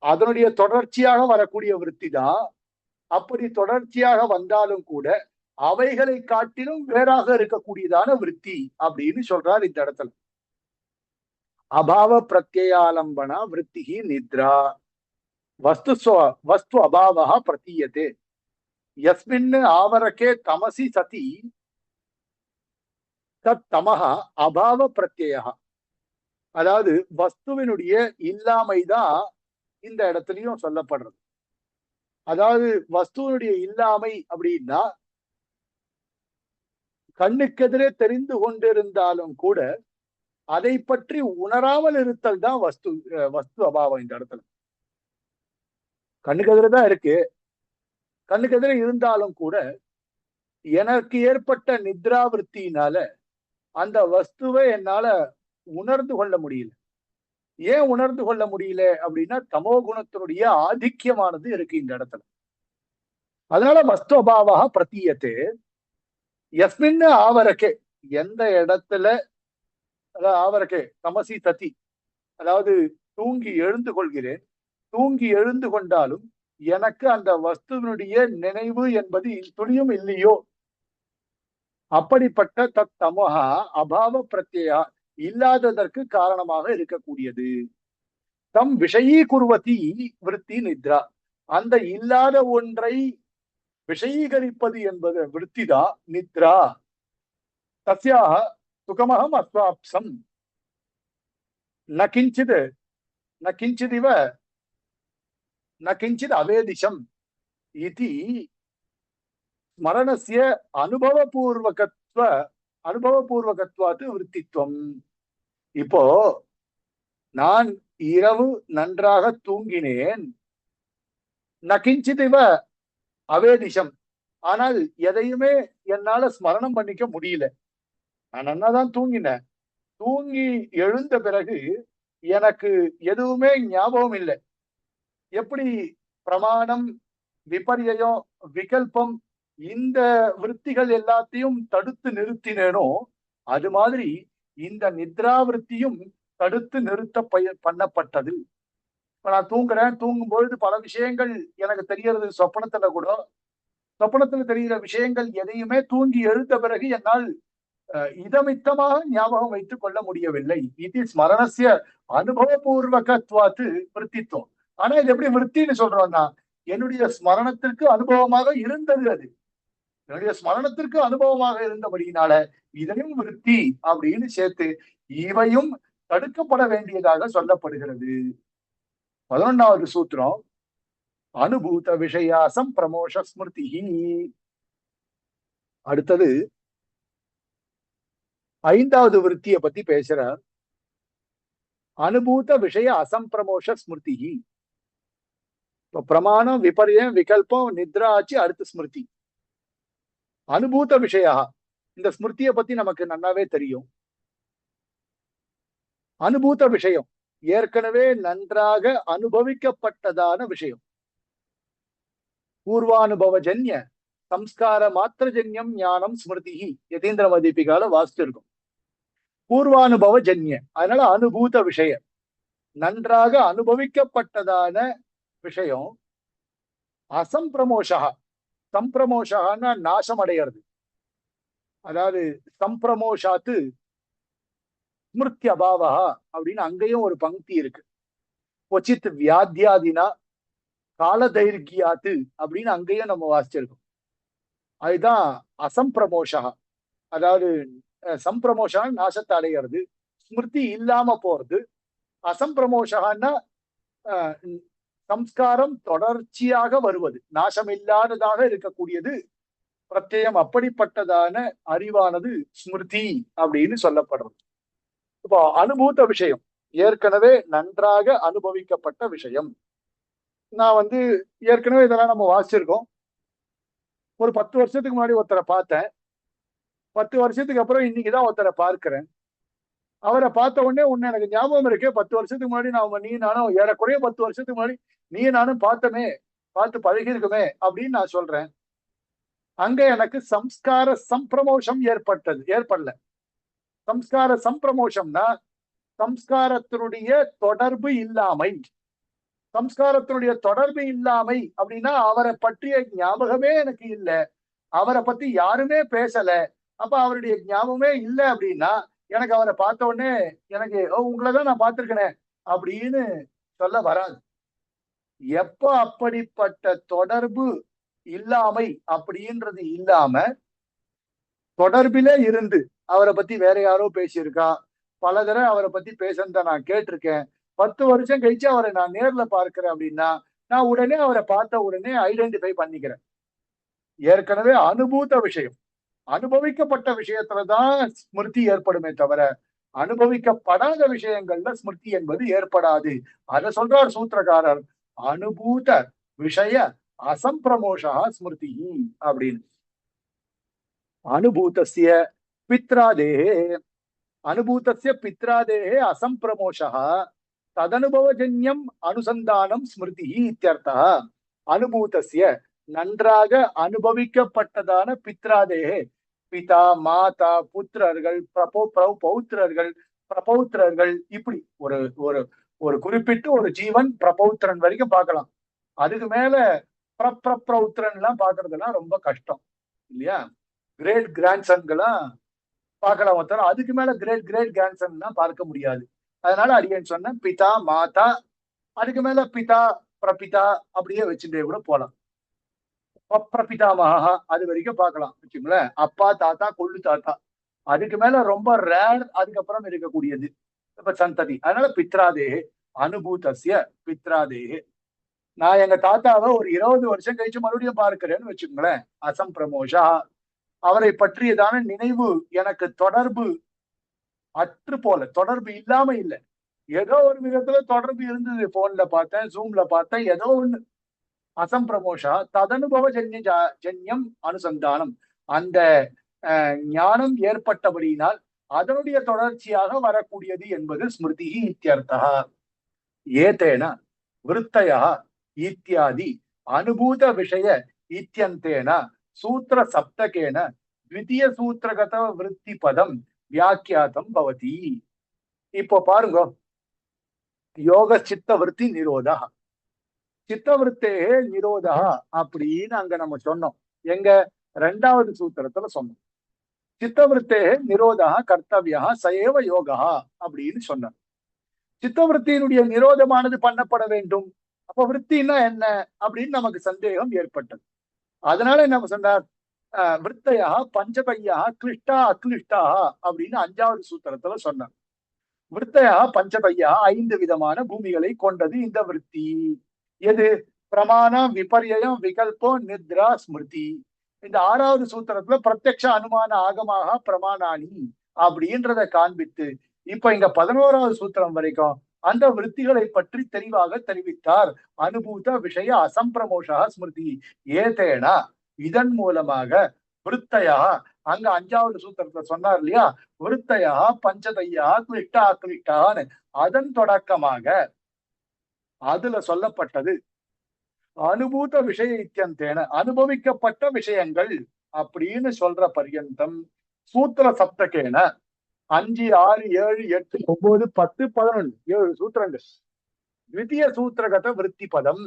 அதனுடைய தொடர்ச்சியாக வரக்கூடிய விருத்தி தான். அப்படி தொடர்ச்சியாக வந்தாலும் கூட அவைகளை காட்டிலும் வேறாக இருக்கக்கூடியதான விருத்தி அப்படின்னு சொல்றார் இந்த இடத்துல. அபாவ பிரத்யாலம்பனா விருத்தி நித்ரா வஸ்து அபாவா பிரதீயதே யஸ்மின் ஆவரக்கே தமசி சதி தத் தமஹ அபாவ பிரத்யா. அதாவது வஸ்துவினுடைய இல்லாமைதான் இந்த இடத்துலயும் சொல்லப்படுறது. அதாவது வஸ்துவனுடைய இல்லாமை அப்படின்னா கண்ணுக்கெதிரே தெரிந்து கொண்டிருந்தாலும் கூட அதை பற்றி உணராமல் இருத்தல் தான் வஸ்து அபாவம். இந்த இடத்துல கண்ணுக்கு எதிரே தான் இருக்கு, கண்ணுக்கு எதிரே இருந்தாலும் கூட எனக்கு ஏற்பட்ட நித்ராவிருத்தினால அந்த வஸ்துவை என்னால உணர்ந்து கொள்ள முடியல. ஏன் உணர்ந்து கொள்ள முடியல அப்படின்னா தமோ குணத்தினுடைய ஆதிக்கியமானது இருக்கு இந்த இடத்துல. அதனால வஸ்து அபாவா பிரதீயத்தே யஸ்மின் ஆவரக்கே, எந்த இடத்துல, அதாவது ஆவரக்கே தமசி ததி, அதாவது தூங்கி எழுந்து கொள்கிறேன், தூங்கி எழுந்து கொண்டாலும் எனக்கு அந்த வஸ்துவினுடைய நினைவு என்பது துளியும் இல்லையோ, அப்படிப்பட்ட தத் தமோஹா அபாவ பிரத்யா இல்லாததற்கு காரணமாக இருக்கக்கூடியது. தம் விஷயீகுர்வதி விருத்தி நித்ரா, அந்த இல்லாத ஒன்றை விஷயீகரிப்பது என்பது விருத்திதான் நித்ரா. தஸ்யாக சுகமகம் அஸ்வாப்சம் ந கிஞ்சிதிவ ந கிஞ்சித் அவேதிஷம் இதி ஸ்மரணஸ்ய அனுபவபூர்வகத்வாத்து விருத்தித்வம். இப்போ நான் இரவு நன்றாக தூங்கினேன், நகிஞ்சிதிவ அவேதிஷம், ஆனால் எதையுமே என்னால ஸ்மரணம் பண்ணிக்க முடியல. நான் நன்னாதான் தூங்கினேன், தூங்கி எழுந்த பிறகு எனக்கு எதுவுமே ஞாபகம் இல்லை. எப்படி பிரமாணம், விபர்யம், விகல்பம் இந்த விருத்திகள் எல்லாத்தையும் தடுத்து நிறுத்தினேனோ அது மாதிரி இந்த நித்ரா விருத்தியும் தடுத்து நிறுத்த பண்ணப்பட்டது. இப்ப நான் தூங்குறேன், தூங்கும் பொழுது பல விஷயங்கள் எனக்கு தெரியறது. சொப்பனத்துல தெரிகிற விஷயங்கள் எதையுமே தூங்கி எழுந்த பிறகு என்னால் இதமித்தமாக ஞாபகம் வைத்துக் கொள்ள முடியவில்லை. இது ஸ்மரணசிய அனுபவபூர்வகத்வாத்து விருத்தித்துவம். ஆனா இது எப்படி விருத்தின்னு சொல்றோம்னா, என்னுடைய ஸ்மரணத்திற்கு அனுபவமாக இருந்தது. அது என்னுடைய ஸ்மரணத்திற்கு அனுபவமாக இருந்தபடியினால இதையும் விருத்தி அப்படின்னு சேர்த்து இவையும் தடுக்கப்பட வேண்டியதாக சொல்லப்படுகிறது. 11வது சூத்திரம் அனுபூத விஷயாசம் பிரமோஷ ஸ்மிருதி. அடுத்தது 5வது விருத்தியை பத்தி பேசுறார். அனுபூத விஷய அசம்பிரமோஷ ஸ்மிருதி. இப்ப பிரமாணம், விபரியம், விகல்பம், நித்ரா ஆச்சு, அடுத்த ஸ்மிருதி. அனுபூத விஷயா, இந்த ஸ்மிருதியை பத்தி நமக்கு நன்னாவே தெரியும். அனுபூத விஷயம் ஏற்கனவே நன்றாக அனுபவிக்கப்பட்டதான விஷயம். பூர்வானுபவஜன்ய சம்ஸ்கார மாத்திரஜன்யம் ஞானம் ஸ்மிருதி யதீந்திர தீபிகால வாசிச்சு இருக்கும். பூர்வானுபவஜன்ய, அதனால அனுபூத விஷயம், நன்றாக அனுபவிக்கப்பட்டதான விஷயம். அசம்பிரமோஷா, சம்பிரமோஷான்னா நாசம் அடைகிறது. அதாவது சம்பிரமோஷாத்து ஸ்மிருத்தி அபாவா அப்படின்னு அங்கேயும் ஒரு பங்கி இருக்கு. கொச்சித் வியாத்தியாதினா காலதைர்கியாத்து அப்படின்னு அங்கேயும் நம்ம வாசிச்சிருக்கோம். அதுதான் அசம்பிரமோஷா. அதாவது சம்பிரமோஷா நாசத்தை அடைகிறது, ஸ்மிருதி இல்லாம போறது. அசம்பிரமோஷான்னா சம்ஸ்காரம் தொடர்ச்சியாக வருவது, நாசம் இல்லாததாக இருக்கக்கூடியது பிரத்யம். அப்படிப்பட்டதான அறிவானது ஸ்மிருதி அப்படின்னு சொல்லப்படுறது. இப்போ அனுபூத விஷயம் ஏற்கனவே நன்றாக அனுபவிக்கப்பட்ட விஷயம். நான் ஏற்கனவே இதெல்லாம் நம்ம வாசிச்சிருக்கோம். ஒரு 10 வருஷத்துக்கு முன்னாடி ஒருத்தரை பார்த்தேன். 10 வருஷத்துக்கு அப்புறம் இன்னைக்குதான் ஒருத்தரை பார்க்கிறேன். அவரை பார்த்த உடனே உன்னை எனக்கு ஞாபகம் இருக்கே, 10 வருஷத்துக்கு முன்னாடி நீ நானும் ஏறக்குறைய 10 வருஷத்துக்கு முன்னாடி நீ நானும் பார்த்து பழகி இருக்குமே அப்படின்னு நான் சொல்றேன். அங்க எனக்கு சம்ஸ்கார சம்பிரமோஷம் ஏற்படல. சம்ஸ்கார சம்பிரமோஷம்னா சம்ஸ்காரத்தினுடைய தொடர்பு இல்லாமை. சம்ஸ்காரத்தினுடைய தொடர்பு இல்லாமை அப்படின்னா அவரை பற்றிய ஞாபகமே எனக்கு இல்லை, அவரை பத்தி யாருமே பேசல, அப்ப அவருடைய ஞாபகமே இல்லை அப்படின்னா எனக்கு அவரை பார்த்த உடனே எனக்கு உங்களதான் நான் பார்த்திருக்கேனே அப்படின்னு சொல்ல வராது. எப்ப அப்படிப்பட்ட தொடர்பு இல்லாமை அப்படின்றது இல்லாம தொடர்பிலே இருந்து அவரை பத்தி வேற யாரோ பேசியிருக்கா, பல தடவை அவரை பத்தி பேசுறத நான் கேட்டிருக்கேன், 10 வருஷம் கழிச்சு அவரை நான் நேர்ல பார்க்கிறேன் அப்படின்னா நான் உடனே அவரை பார்த்த உடனே ஐடென்டிஃபை பண்ணிக்கிறேன். ஏற்கனவே அனுபூத விஷயம், அனுபவிக்கப்பட்ட விஷயத்துலதான் ஸ்மிருதி ஏற்படுமே தவிர அனுபவிக்கப்படாத விஷயங்கள்ல ஸ்மிருதி என்பது ஏற்படாது. அத சொல்றார் சூத்திரக்காரர், அனுபூத விஷய அசம்பிரமோஷா ஸ்மிருதி அப்படின்னு. அனுபூதஸ்ய பித்ராதேஹே, அனுபூதஸ்ய பித்ராதேஹே அசம்பிரமோஷா ததனுபவஜன்யம் அனுசந்தானம் ஸ்மிருதி இத்யர்த்தः. அனுபூதஸ்ய நன்றாக அனுபவிக்கப்பட்டதான பித்ராதேஹே, பிதா மாதா புத்திரர்கள் பௌத்திரர்கள் பிரபௌத்திரர்கள், இப்படி ஒரு ஒரு ஒரு குறிப்பிட்டு ஒரு ஜீவன் பிரபௌத்திரன் வரைக்கும் பார்க்கலாம். அதுக்கு மேல பிரபௌத்திரன் எல்லாம் பாக்குறதுலாம் ரொம்ப கஷ்டம் இல்லையா. கிரேட் கிராண்ட்சன்கெல்லாம் பார்க்கலாம் ஒருத்தர், அதுக்கு மேல கிரேட் கிராண்ட்சன் எல்லாம் பார்க்க முடியாது. அதனால அடியேன் சொன்னேன் பிதா மாதா, அதுக்கு மேல பிதா பிரபிதா அப்படியே வச்சுட்டே கூட போலாம். பிரபிதாமகா அது வரைக்கும் பார்க்கலாம் வச்சுங்களேன். அப்பா தாத்தா கொள்ளு தாத்தா, அதுக்கு மேல ரொம்ப ரேர் அதுக்கப்புறம் இருக்கக்கூடியது இப்ப சந்ததி. அதனால பித்ராதேஹே, அனுபூதஸ்ய பித்ராதேஹே. நான் எங்க தாத்தாவை ஒரு 20 வருஷம் கழிச்சு மறுபடியும் பார்க்கிறேன்னு வச்சுக்கோங்களேன், அசம்பிரமோஷா, அவரை பற்றியதான நினைவு எனக்கு தொடர்பு அற்று போல, தொடர்பு இல்லாம இல்லை, ஏதோ ஒரு விதத்துல தொடர்பு இருந்தது, போன்ல பார்த்தேன், ஜூம்ல பார்த்தேன், ஏதோ ஒண்ணு. அசம்பிரமோஷா ததனுபவ ஜன்யம் அனுசந்தானம், அந்த ஞானம் ஏற்பட்டபடியினால் அதனுடைய தொடர்ச்சியாக வரக்கூடியது என்பது ஸ்மிருதி இத்தியர்த்தா. ஏதேன விருத்தயா இத்தியாதி அனுபூத விஷய இத்தியந்தேன சூத்திர சப்தகேன த்விதீய சூத்திரகத விருத்தி பதம் வியாக்கியாதம் பவதி. இப்போ பாருங்க, யோக சித்த விருத்தி நிரோதா, சித்தவருத்தே நிரோதா அப்படின்னு அங்க நம்ம சொன்னோம். எங்க 2வது சூத்திரத்துல சொன்னோம். சித்தவருத்தே நிரோதா கர்த்தவியா சயேவ யோகா அப்படின்னு சொன்னோம். சித்தவருத்தியினுடைய நிரோதமானது பண்ணப்பட வேண்டும். அப்ப விற்த்தின்னா என்ன அப்படின்னு நமக்கு சந்தேகம் ஏற்பட்டது. அதனால என்ன சொன்னார், விற்த்தையா பஞ்சபையா கிளிஷ்டா அக்லிஷ்டா அப்படின்னு 5வது சூத்திரத்துல சொன்னார். விருத்தையா பஞ்சதையா 5 விதமான பூமிகளை கொண்டது இந்த விருத்தி. எது? பிரமாணம், விபர்யம், விகல்பம், நித்ரா, ஸ்மிருதி. இந்த 6வது சூத்திரத்துல பிரத்யக்ஷ அனுமான ஆகமாக பிரமாணானி அப்படின்றத காண்பித்து இப்ப இங்க 11வது சூத்திரம் வரைக்கும் அந்த விருத்திகளை பற்றி தெளிவாக தெரிவித்தார். அனுபூத விஷய அசம்பிரமோஷா ஸ்மிருதி ஏதேனா, இதன் மூலமாக விருத்தையா, அங்க 5வது சூத்திரத்துல சொன்னார் இல்லையா, விருத்தையா பஞ்சதையா கிளிஷ்டா கிளிஷ்டான்னு, அதன் தொடக்கமாக அதுல சொல்லப்பட்டது அனுபூத விஷய இத்தியந்தேன, அனுபவிக்கப்பட்ட விஷயங்கள் அப்படின்னு சொல்ற பர்யந்தம் சூத்திர சப்தகேன 5, 6, 7, 8, 9, 10, 11 7 சூத்திரங்கள். த்விதீய சூத்திரகத விருத்தி பதம்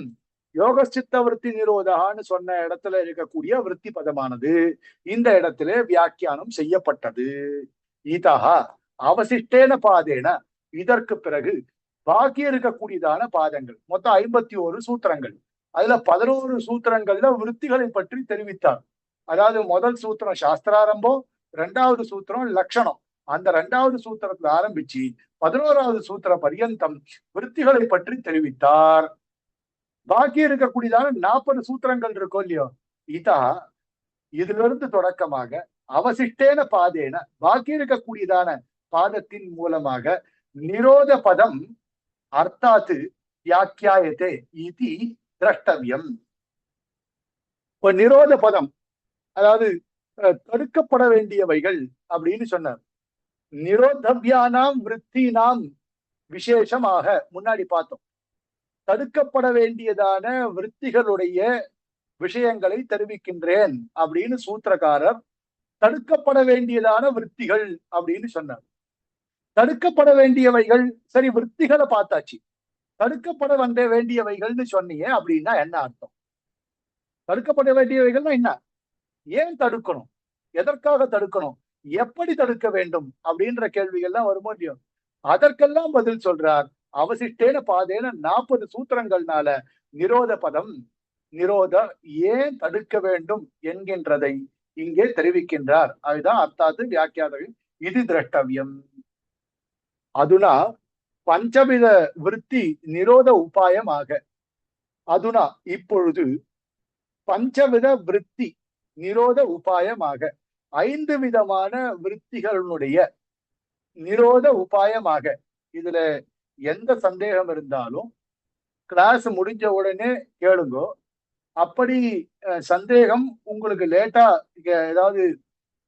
யோகசித்த விருத்தி நிரோதான்னு சொன்ன இடத்துல இருக்கக்கூடிய விருத்தி பதமானது இந்த இடத்திலே வியாக்கியானம் செய்யப்பட்டது. இதா அவசிஷ்டேன பாதேன, இதற்கு பிறகு பாக்கி இருக்கக்கூடியதான பாதங்கள் மொத்தம் 51 சூத்திரங்கள். அதுல 11 சூத்திரங்கள்ல விருத்திகளை பற்றி தெரிவித்தார். அதாவது முதல் சூத்திரம் சாஸ்திராரம்பம், 2வது சூத்திரம் லட்சணம். அந்த 2வது சூத்திரத்துல ஆரம்பிச்சு 11வது சூத்திர பர்யந்தம் விருத்திகளை பற்றி தெரிவித்தார். பாக்கி இருக்கக்கூடியதான 40 சூத்திரங்கள் இருக்கும் இல்லையோ, இதா இதுல இருந்து தொடக்கமாக அவசிஷ்டேன பாதேன, பாக்கி இருக்கக்கூடியதான பாதத்தின் மூலமாக நிரோத பதம் அர்த்தாத்து வியாக்கியாயத்தே இதி திரஷ்டவியம். இப்ப நிரோத பதம் அதாவது தடுக்கப்பட வேண்டியவைகள் அப்படின்னு சொன்னார். நிரோதவ்யானாம் விருத்தினாம் விசேஷமாக முன்னாடி பார்த்தோம். தடுக்கப்பட வேண்டியதான விருத்திகளுடைய விஷயங்களை தெரிவிக்கின்றேன் அப்படின்னு சூத்திரக்காரர் தடுக்கப்பட வேண்டியதான விருத்திகள் அப்படின்னு சொன்னார். தடுக்கப்பட வேண்டியவைகள் சரி, விருத்திகளை பார்த்தாச்சு. தடுக்கப்பட வந்த வேண்டியவைகள்னு சொன்னீங்க அப்படின்னா என்ன அர்த்தம்? தடுக்கப்பட வேண்டியவைகள்னா என்ன? ஏன் தடுக்கணும்? எதற்காக தடுக்கணும்? எப்படி தடுக்க வேண்டும் அப்படின்ற கேள்விகள்லாம் வருமோ இல்லையோ, அதற்கெல்லாம் பதில் சொல்றார். அவசிஷ்டேன பாதேன 40 சூத்திரங்கள்னால நிரோத பதம், நிரோத ஏன் தடுக்க வேண்டும் என்கின்றதை இங்கே தெரிவிக்கின்றார். அதுதான் அர்த்தாத்து வியாக்கியாதம் இது திரஷ்டவியம். அதுனா பஞ்சவித விருத்தி நிரோத உபாயமாக, அதுனா இப்பொழுது பஞ்சவித விருத்தி நிரோத உபாயமாக 5 விதமான விருத்திகளுடைய நிரோத உபாயமாக. இதுல எந்த சந்தேகம் இருந்தாலும் கிளாஸ் முடிஞ்ச உடனே கேளுங்கோ. அப்படி சந்தேகம் உங்களுக்கு லேட்டா ஏதாவது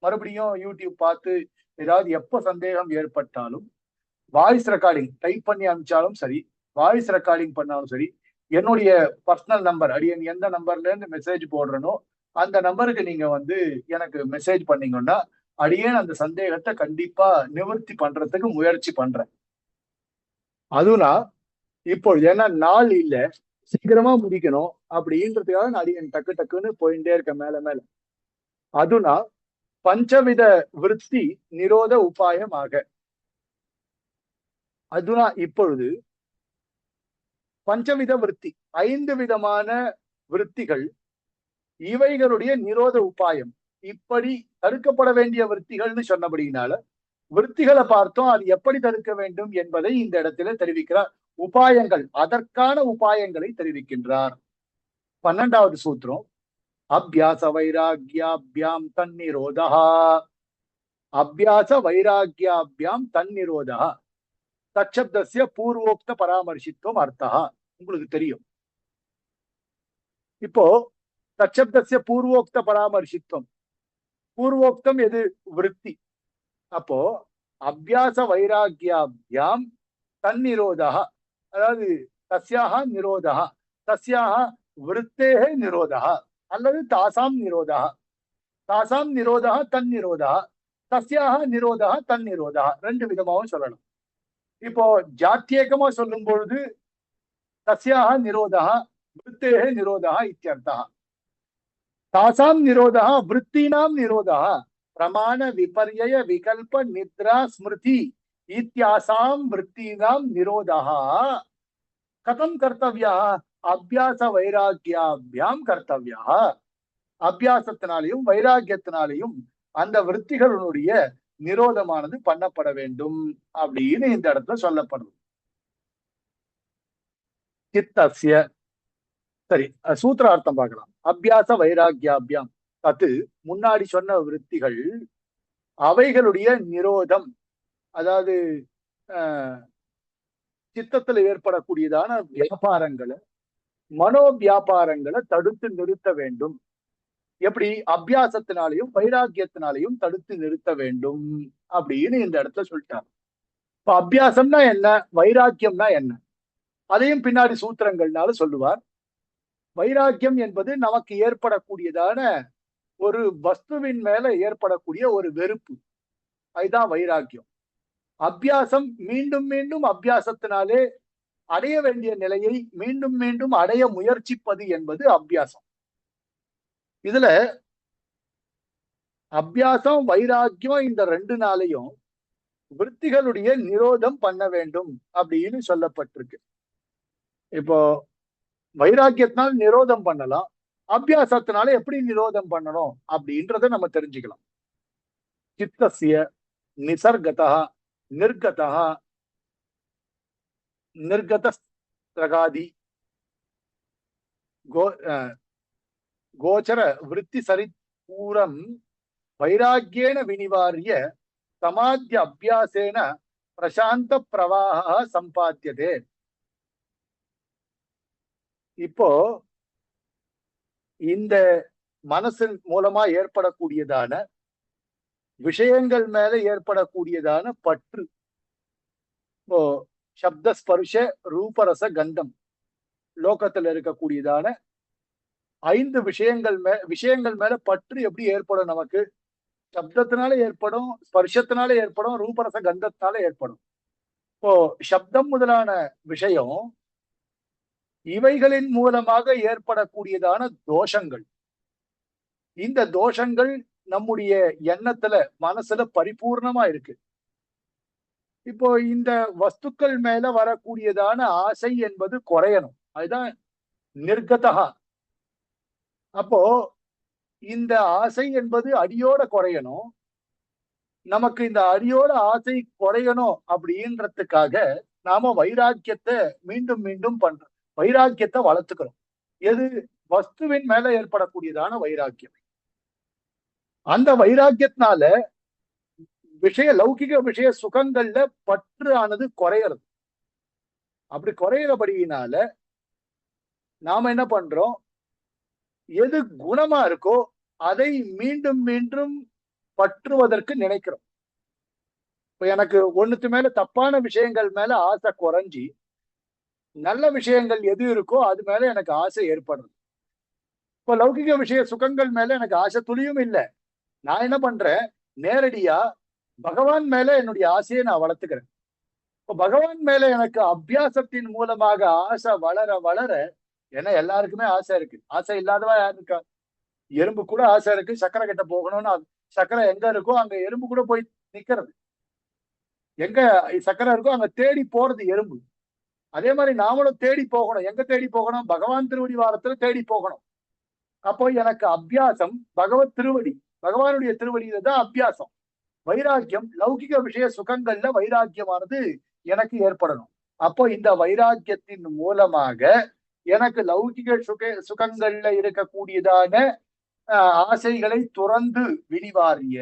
மறுபடியும் யூடியூப் பார்த்து ஏதாவது எப்ப சந்தேகம் ஏற்பட்டாலும் வாய்ஸ் ரெக்கார்டிங் டைப் பண்ணி அனுப்பிச்சாலும் சரி, வாய்ஸ் ரெக்கார்டிங் பண்ணாலும் சரி, என்னுடைய பர்சனல் நம்பர் அடியன் எந்த நம்பர்ல இருந்து மெசேஜ் போடுறனோ அந்த நம்பருக்கு நீங்க எனக்கு மெசேஜ் பண்ணீங்கன்னா அடியேன் அந்த சந்தேகத்தை கண்டிப்பா நிவர்த்தி பண்றதுக்கு முயற்சி பண்றேன். அதுனா இப்பொழுது ஏன்னா நாள் இல்ல, சீக்கிரமா முடிக்கணும் அப்படின்றதுக்காக நான் அடியன் டக்கு டக்குன்னு போயிட்டே இருக்கேன் மேல மேல. அதுனா பஞ்சவித விருத்தி நிரோத உபாயமாக, அதுனா இப்பொழுது பஞ்சவித விருத்தி 5 விதமான விருத்திகள், இவைகளுடைய நிரோத உபாயம். இப்படி தடுக்கப்பட வேண்டிய விருத்திகள்னு சொன்னபடினால விருத்திகளை பார்த்தோம், அது எப்படி தடுக்க வேண்டும் என்பதை இந்த இடத்துல தெரிவிக்கிறார். உபாயங்கள், அதற்கான உபாயங்களை தெரிவிக்கின்றார். 12வது சூத்திரம் அபியாச வைராகியாபியாம் தன்னிரோதா, அபியாச வைராகியாபியாம் தன்னிரோதா தச்சப்தஸ்ய பூர்வோக்த பராமர்சித்துவம் அர்த்தா. உங்களுக்கு தெரியும். இப்போ தச்சப்தஸ்ய பூர்வோக்த பராமர்சித்துவம், பூர்வோக்தம் எது? விருத்தி. அப்போ அபியாச வைராகியாபியாம் தன்னிரோதா, அதாவது தஸ்யாக நிரோதா, தஸ்யாக விருத்தேக நிரோதா அல்லது தாசாம் நிரோதா, தாசாம் நிரோதா தன்னிரோதா, தஸ்யாக நிரோதா தன்னிரோதா, 2 விதமாவும் சொல்லணும். இப்போ ஜாத்தியேகமா சொல்லும் பொழுது தஸ்யாக நிரோதா விருத்தேக நிரோதா இத்தியர்த்தா. தாசாம் நிரோதா விருத்தீனாம் நிரோதா பிரமாண விபர்யய விகல்ப நித்ரா ஸ்மிருதி இத்தியாசாம் விருத்தீனாம் நிரோதா கதம் கர்த்தவ்யா? அபியாச வைராகியாபியாம் கர்த்தவ்யா. அபியாசத்தினாலையும் வைராகியத்தினாலையும் அந்த விருத்திகளுடைய நிரோதமானது பண்ணப்பட வேண்டும் அப்படின்னு இந்த இடத்துல சொல்லப்படுது. சித்தஸ்ய சரி, சூத்திரார்த்தம் பார்க்கலாம். அபியாச வைராக்கியாபியாம் தத்து முன்னாடி சொன்ன விருத்திகள் அவைகளுடைய நிரோதம், அதாவது சித்தத்துல ஏற்படக்கூடியதான வியாபாரங்களை, மனோ வியாபாரங்களை தடுத்து நிறுத்த வேண்டும். எப்படி? அபியாசத்தினாலையும் வைராக்கியத்தினாலையும் தடுத்து நிறுத்த வேண்டும் அப்படின்னு இந்த இடத்துல சொல்லிட்டாங்க. இப்ப அபியாசம்னா என்ன, வைராக்கியம்னா என்ன, அதையும் பின்னாடி சூத்திரங்கள்னால சொல்லுவார். வைராக்கியம் என்பது நமக்கு ஏற்படக்கூடியதான ஒரு வஸ்துவின் மேல ஏற்படக்கூடிய ஒரு வெறுப்பு, அதுதான் வைராக்கியம். அபியாசம் மீண்டும் மீண்டும் அபியாசத்தினாலே அடைய வேண்டிய நிலையை மீண்டும் மீண்டும் அடைய முயற்சிப்பது என்பது அபியாசம். இதுல அபியாசம் வைராக்கியம் இந்த ரெண்டு நாளையும் விருத்திகளுடைய நிரோதம் பண்ண வேண்டும் அப்படின்னு சொல்லப்பட்டிருக்கு. இப்போ வைராக்கியத்தினால் நிரோதம் பண்ணலாம், அபியாசத்தினால எப்படி நிரோதம் பண்ணணும் அப்படின்றத நம்ம தெரிஞ்சுக்கலாம். சித்தஸ்ய நிசர்கதா நிர்கதா நிர்கதஸ்தகாதி கோச்சர விருத்தி சரிபூரம் வைராக்கியேன வினிவாரிய சமாத்ய அபியாசேன பிரசாந்த பிரவாக சம்பாத்தியதே. இப்போ இந்த மனசின் மூலமா ஏற்படக்கூடியதான விஷயங்கள் மேல ஏற்படக்கூடியதான பற்று, இப்போ சப்த ஸ்பர்ஷ ரூபரச கந்தம் லோகத்துல இருக்கக்கூடியதான 5 விஷயங்கள் மேல பற்று எப்படி ஏற்படும்? நமக்கு சப்தத்தினால ஏற்படும், ஸ்பர்ஷத்தினால ஏற்படும், ரூபரச கந்தத்தினால ஏற்படும். இப்போ சப்தம் முதலான விஷயம், இவைகளின் மூலமாக ஏற்படக்கூடியதான தோஷங்கள், இந்த தோஷங்கள் நம்முடைய எண்ணத்துல மனசுல பரிபூர்ணமா இருக்கு. இப்போ இந்த வஸ்துக்கள் மேல வரக்கூடியதான ஆசை என்பது குறையணும், அதுதான் நிர்கதா. அப்போ இந்த ஆசை என்பது அடியோட குறையணும். நமக்கு இந்த அடியோட ஆசை குறையணும் அப்படின்றதுக்காக நாம வைராக்கியத்தை மீண்டும் மீண்டும் பண்றோம், வைராக்கியத்தை வளர்த்துக்கிறோம். எது? வஸ்துவின் மேல ஏற்படக்கூடியதான வைராக்கியம். அந்த வைராக்கியத்தினால லௌகிக விஷய சுகங்கள்ல பற்று ஆனது குறையறது. அப்படி குறையிறபடியினால நாம என்ன பண்றோம், எது குணமா இருக்கோ அதை மீண்டும் மீண்டும் பற்றுவதற்கு நினைக்கிறோம். இப்ப எனக்கு ஒண்ணுத்து மேல தப்பான விஷயங்கள் மேல ஆசை குறைஞ்சி நல்ல விஷயங்கள் எது இருக்கோ அது மேல எனக்கு ஆசை ஏற்படுறது. இப்ப லௌகிக விஷய சுகங்கள் மேல எனக்கு ஆசை துளியும் இல்லை. நான் என்ன பண்றேன், நேரடியா பகவான் மேல என்னுடைய ஆசையை நான் வளர்த்துக்கிறேன். இப்ப பகவான் மேல எனக்கு அபியாசத்தின் மூலமாக ஆசை வளர வளர, ஏன்னா எல்லாருக்குமே ஆசை இருக்கு, ஆசை இல்லாதவா யாரு இருக்கா? எறும்பு கூட ஆசை இருக்கு, சக்கரை கிட்ட போகணும்னு. சக்கரை எங்க இருக்கோ அங்க எறும்பு கூட போய் நிக்கிறது, எங்க சக்கரை இருக்கோ அங்க தேடி போறது எறும்பு. அதே மாதிரி நாமளும் தேடி போகணும். எங்க தேடி போகணும்? பகவான் திருவடி வாரத்துல தேடி போகணும். அப்போ எனக்கு அபியாசம் பகவத் திருவடி, பகவானுடைய திருவடியில தான் அபியாசம். வைராக்கியம் லௌகிக விஷய சுகங்கள்ல வைராக்கியமானது எனக்கு ஏற்படணும். அப்போ இந்த வைராக்கியத்தின் மூலமாக எனக்கு லௌகிக சுகங்கள்ல இருக்கக்கூடியதான ஆசைகளை துறந்து வினிவாரிய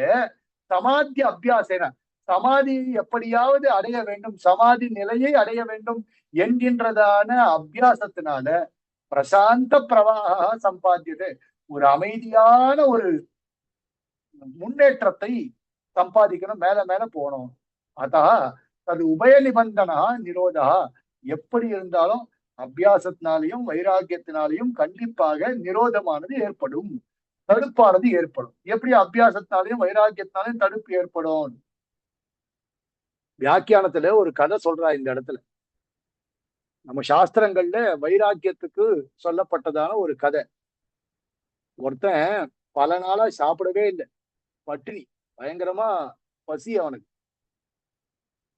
சமாதி அபியாசேன, சமாதியை எப்படியாவது அடைய வேண்டும், சமாதி நிலையை அடைய வேண்டும் என்கின்றதான அபியாசத்தினால பிரசாந்த பிரவாக சம்பாத்தியது, ஒரு அமைதியான ஒரு முன்னேற்றத்தை சம்பாதிக்கணும், மேல மேல போகணும். அதான் அது உபய நிபந்தனா நிரோதா. எப்படி இருந்தாலும் அபியாசத்தினாலையும் வைராக்கியத்தினாலையும் கண்டிப்பாக நிரோதமானது ஏற்படும், தடுப்பானது ஏற்படும். எப்படி அபியாசத்தினாலையும் வைராக்கியத்தினாலையும் தடுப்பு ஏற்படும்? வியாக்கியானத்துல ஒரு கதை சொல்றா இந்த இடத்துல. நம்ம சாஸ்திரங்கள்ல வைராக்கியத்துக்கு சொல்லப்பட்டதான ஒரு கதை. ஒருத்தன் பல நாளா சாப்பிடவே இல்லை, பட்டினி, பயங்கரமா பசி அவனுக்கு.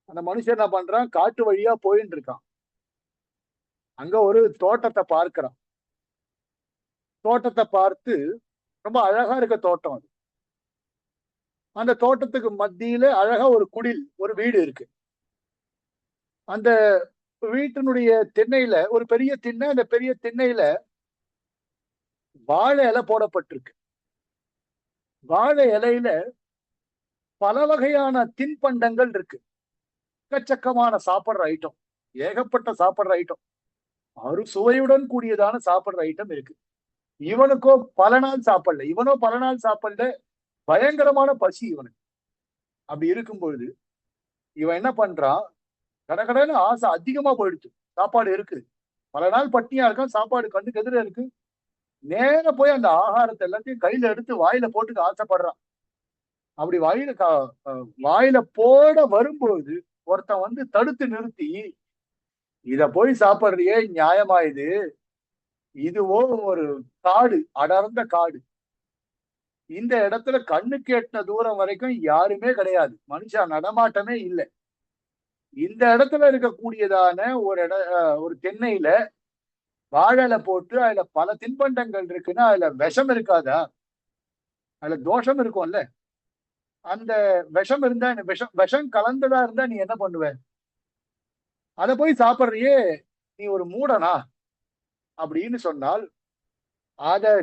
அந்த மனுஷன் என்ன பண்றான், காட்டு வழியா போயின்னு இருக்கான். அங்க ஒரு தோட்டத்தை பார்க்கிறான். தோட்டத்தை பார்த்து, ரொம்ப அழகா இருக்க தோட்டம் அது. அந்த தோட்டத்துக்கு மத்தியில அழகா ஒரு குடில், ஒரு வீடு இருக்கு. அந்த வீட்டினுடைய திண்ணையில ஒரு பெரிய திண்ணை, அந்த பெரிய திண்ணையில வாழை இலை போடப்பட்டிருக்கு. வாழை இலையில பல வகையான தின்பண்டங்கள் இருக்கு. எக்கச்சக்கமான சாப்பிடுற ஐட்டம், ஏகப்பட்ட சாப்பிடுற ஐட்டம், அறுசுவையுடன் கூடியதான சாப்பிடுற ஐட்டம் இருக்கு. இவனுக்கோ பல நாள் சாப்பிடல, இவனோ பல நாள் சாப்பிடல, பயங்கரமான பசி இவனுக்கு. அப்படி இருக்கும் பொழுது இவன் என்ன பண்றான், கடகடன்னு ஆசை அதிகமா போயிடுச்சு. சாப்பாடு இருக்கு, பல நாள் பட்டினியா இருக்கான், சாப்பாடு கண்ணுக்கு எதிர இருக்கு. நேர போய் அந்த ஆகாரத்தை எல்லாத்தையும் கையில எடுத்து வாயில போட்டுக்க ஆசைப்படுறான். அப்படி வாயில போட வரும்போது ஒருத்தன் வந்து தடுத்து நிறுத்தி, இத போய் சாப்பிடுறியே நியாயமா இது? இதுவோ ஒரு காடு, அடர்ந்த காடு. இந்த இடத்துல கண்ணுக்கு எட்டின தூரம் வரைக்கும் யாருமே கிடையாது, மனுஷா நடமாட்டமே இல்லை. இந்த இடத்துல இருக்கக்கூடியதான ஒரு தென்னையில வாழலை போட்டு அதுல பல தின்பண்டங்கள் இருக்குன்னா அதுல விஷம் இருக்காதா? அதுல தோஷம் இருக்கும்ல. அந்த விஷம் இருந்தா விஷம் விஷம் கலந்ததா இருந்தா நீ என்ன பண்ணுவ? அதை போய் சாப்பிடுறியே, நீ ஒரு மூடனா? அப்படின்னு சொன்னால் அத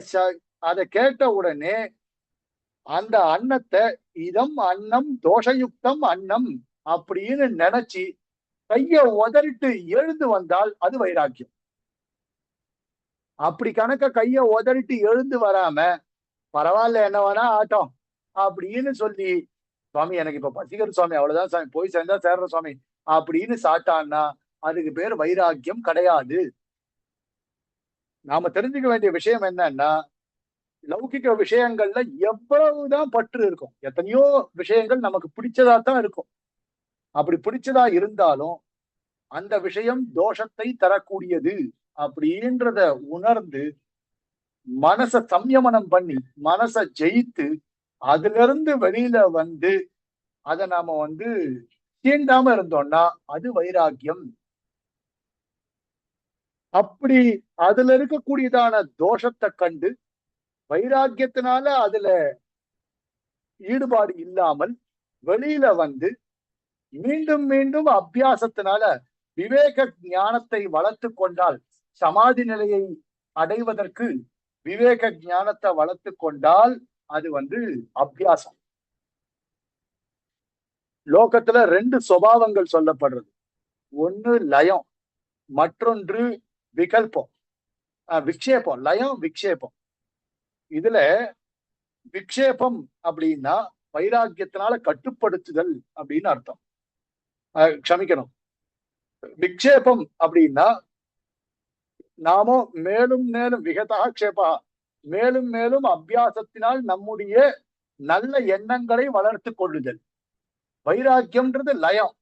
அதை கேட்ட உடனே அந்த அன்னத்தை இதம் அன்னம் தோஷயுக்தம் அன்னம் அப்படின்னு நினைச்சு கைய உதறிட்டு எழுந்து வந்தால் அது வைராக்கியம். அப்படி கணக்க கைய உதறிட்டு எழுந்து வராம பரவாயில்ல என்ன வேணா ஆட்டம் அப்படின்னு சொல்லி, சுவாமி எனக்கு இப்ப பசிக்கிற சுவாமி, அவ்வளவுதான் சுவாமி, போய் சேர்ந்தா சேர்ற சுவாமி அப்படின்னு சாட்டான்னா அதுக்கு பேர் வைராக்கியம் கிடையாது. நாம தெரிஞ்சுக்க வேண்டிய விஷயம் என்னன்னா, லௌகிக விஷயங்கள்ல எவ்வளவுதான் பற்று இருக்கும், எத்தனையோ விஷயங்கள் நமக்கு பிடிச்சதா தான் இருக்கும். அப்படி பிடிச்சதா இருந்தாலும் அந்த விஷயம் தோஷத்தை தரக்கூடியது அப்படின்றத உணர்ந்து மனச சம்யமனம் பண்ணி மனச ஜெயித்து அதுல இருந்து வெளியில வந்து அதை நாம வந்து தீண்டாம இருந்தோம்னா அது வைராக்கியம். அப்படி அதுல இருக்கக்கூடியதான தோஷத்தை கண்டு வைராக்கியத்தினால அதுல ஈடுபாடு இல்லாமல் வெளியில வந்து மீண்டும் மீண்டும் அபியாசத்தினால விவேக ஞானத்தை வளர்த்து கொண்டால், சமாதி நிலையை அடைவதற்கு விவேக ஞானத்தை வளர்த்து கொண்டால் அது வந்து அபியாசம். லோகத்துல ரெண்டு சுபாவங்கள் சொல்லப்படுறது, ஒண்ணு லயம், மற்றொன்று விகல்பம், விக்ஷேபம். லயம் விக்ஷேபம். இதுல விக்ஷேபம் அப்படின்னா வைராக்கியத்தினால கட்டுப்படுத்துதல் அப்படின்னு அர்த்தம். க்ஷமிக்கணும், விக்ஷேபம் அப்படின்னா நாமோ மேலும் மேலும் விகதா க்ஷேபா, மேலும் மேலும் அபியாசத்தினால் நம்முடைய நல்ல எண்ணங்களை வளர்த்து கொள்ளுதல். வைராக்கியம்ன்றது லயம்,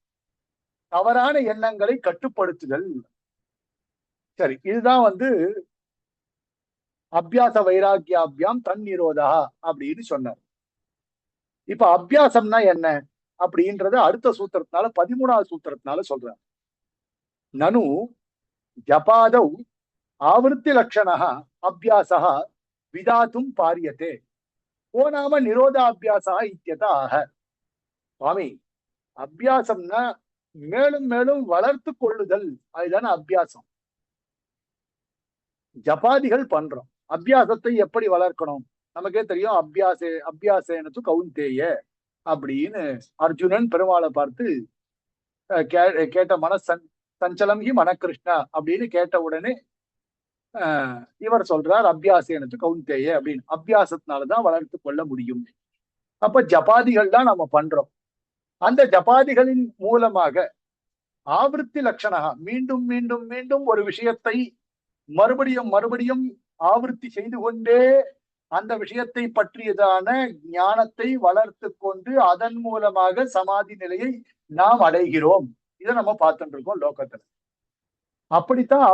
தவறான எண்ணங்களை கட்டுப்படுத்துதல். சரி, இதுதான் வந்து அபியாச வைராக்கியாபியாம் தன்னிரோதா அப்படின்னு சொன்னார். இப்ப அபியாசம்னா என்ன அப்படின்றத அடுத்த சூத்திரத்தினால 13வது சூத்திரத்தினால சொல்றார். நனு ஜபாதௌ ஆவருத்தி லட்சணா அபியாசா விதாத்தும் பாரியத்தே ஓ நாம நிரோதாபியாசா இத்தியதா ஆக. சுவாமி, அபியாசம்னா மேலும் மேலும் வளர்த்து கொள்ளுதல், அதுதானே அபியாசம். ஜபாதிகள் பண்றோம், அபியாசத்தை எப்படி வளர்க்கணும் நமக்கே தெரியும். அபியாசேனது கவுந்தேய அப்படின்னு அர்ஜுனன் பெருமாளை பார்த்து கேட்ட சஞ்சலம் ஹி மனகிருஷ்ணா அப்படின்னு கேட்ட உடனே இவர் சொல்றார் அபியாசேனது கவுந்தேய அப்படின்னு. அபியாசத்தினாலதான் வளர்த்து கொள்ள முடியும். அப்ப ஜபாதிகள் தான் நம்ம பண்றோம். அந்த ஜபாதிகளின் மூலமாக ஆவருத்தி லட்சணா, மீண்டும் மீண்டும் மீண்டும் ஒரு விஷயத்தை மறுபடியும் மறுபடியும் ஆவருத்தி செய்து கொண்டே அந்த விஷயத்தை பற்றியதான ஞானத்தை வளர்த்து கொண்டு அதன் மூலமாக சமாதி நிலையை நாம் அடைகிறோம். இதை நம்ம பார்த்துட்டு இருக்கோம் லோகத்துல. அப்படித்தான்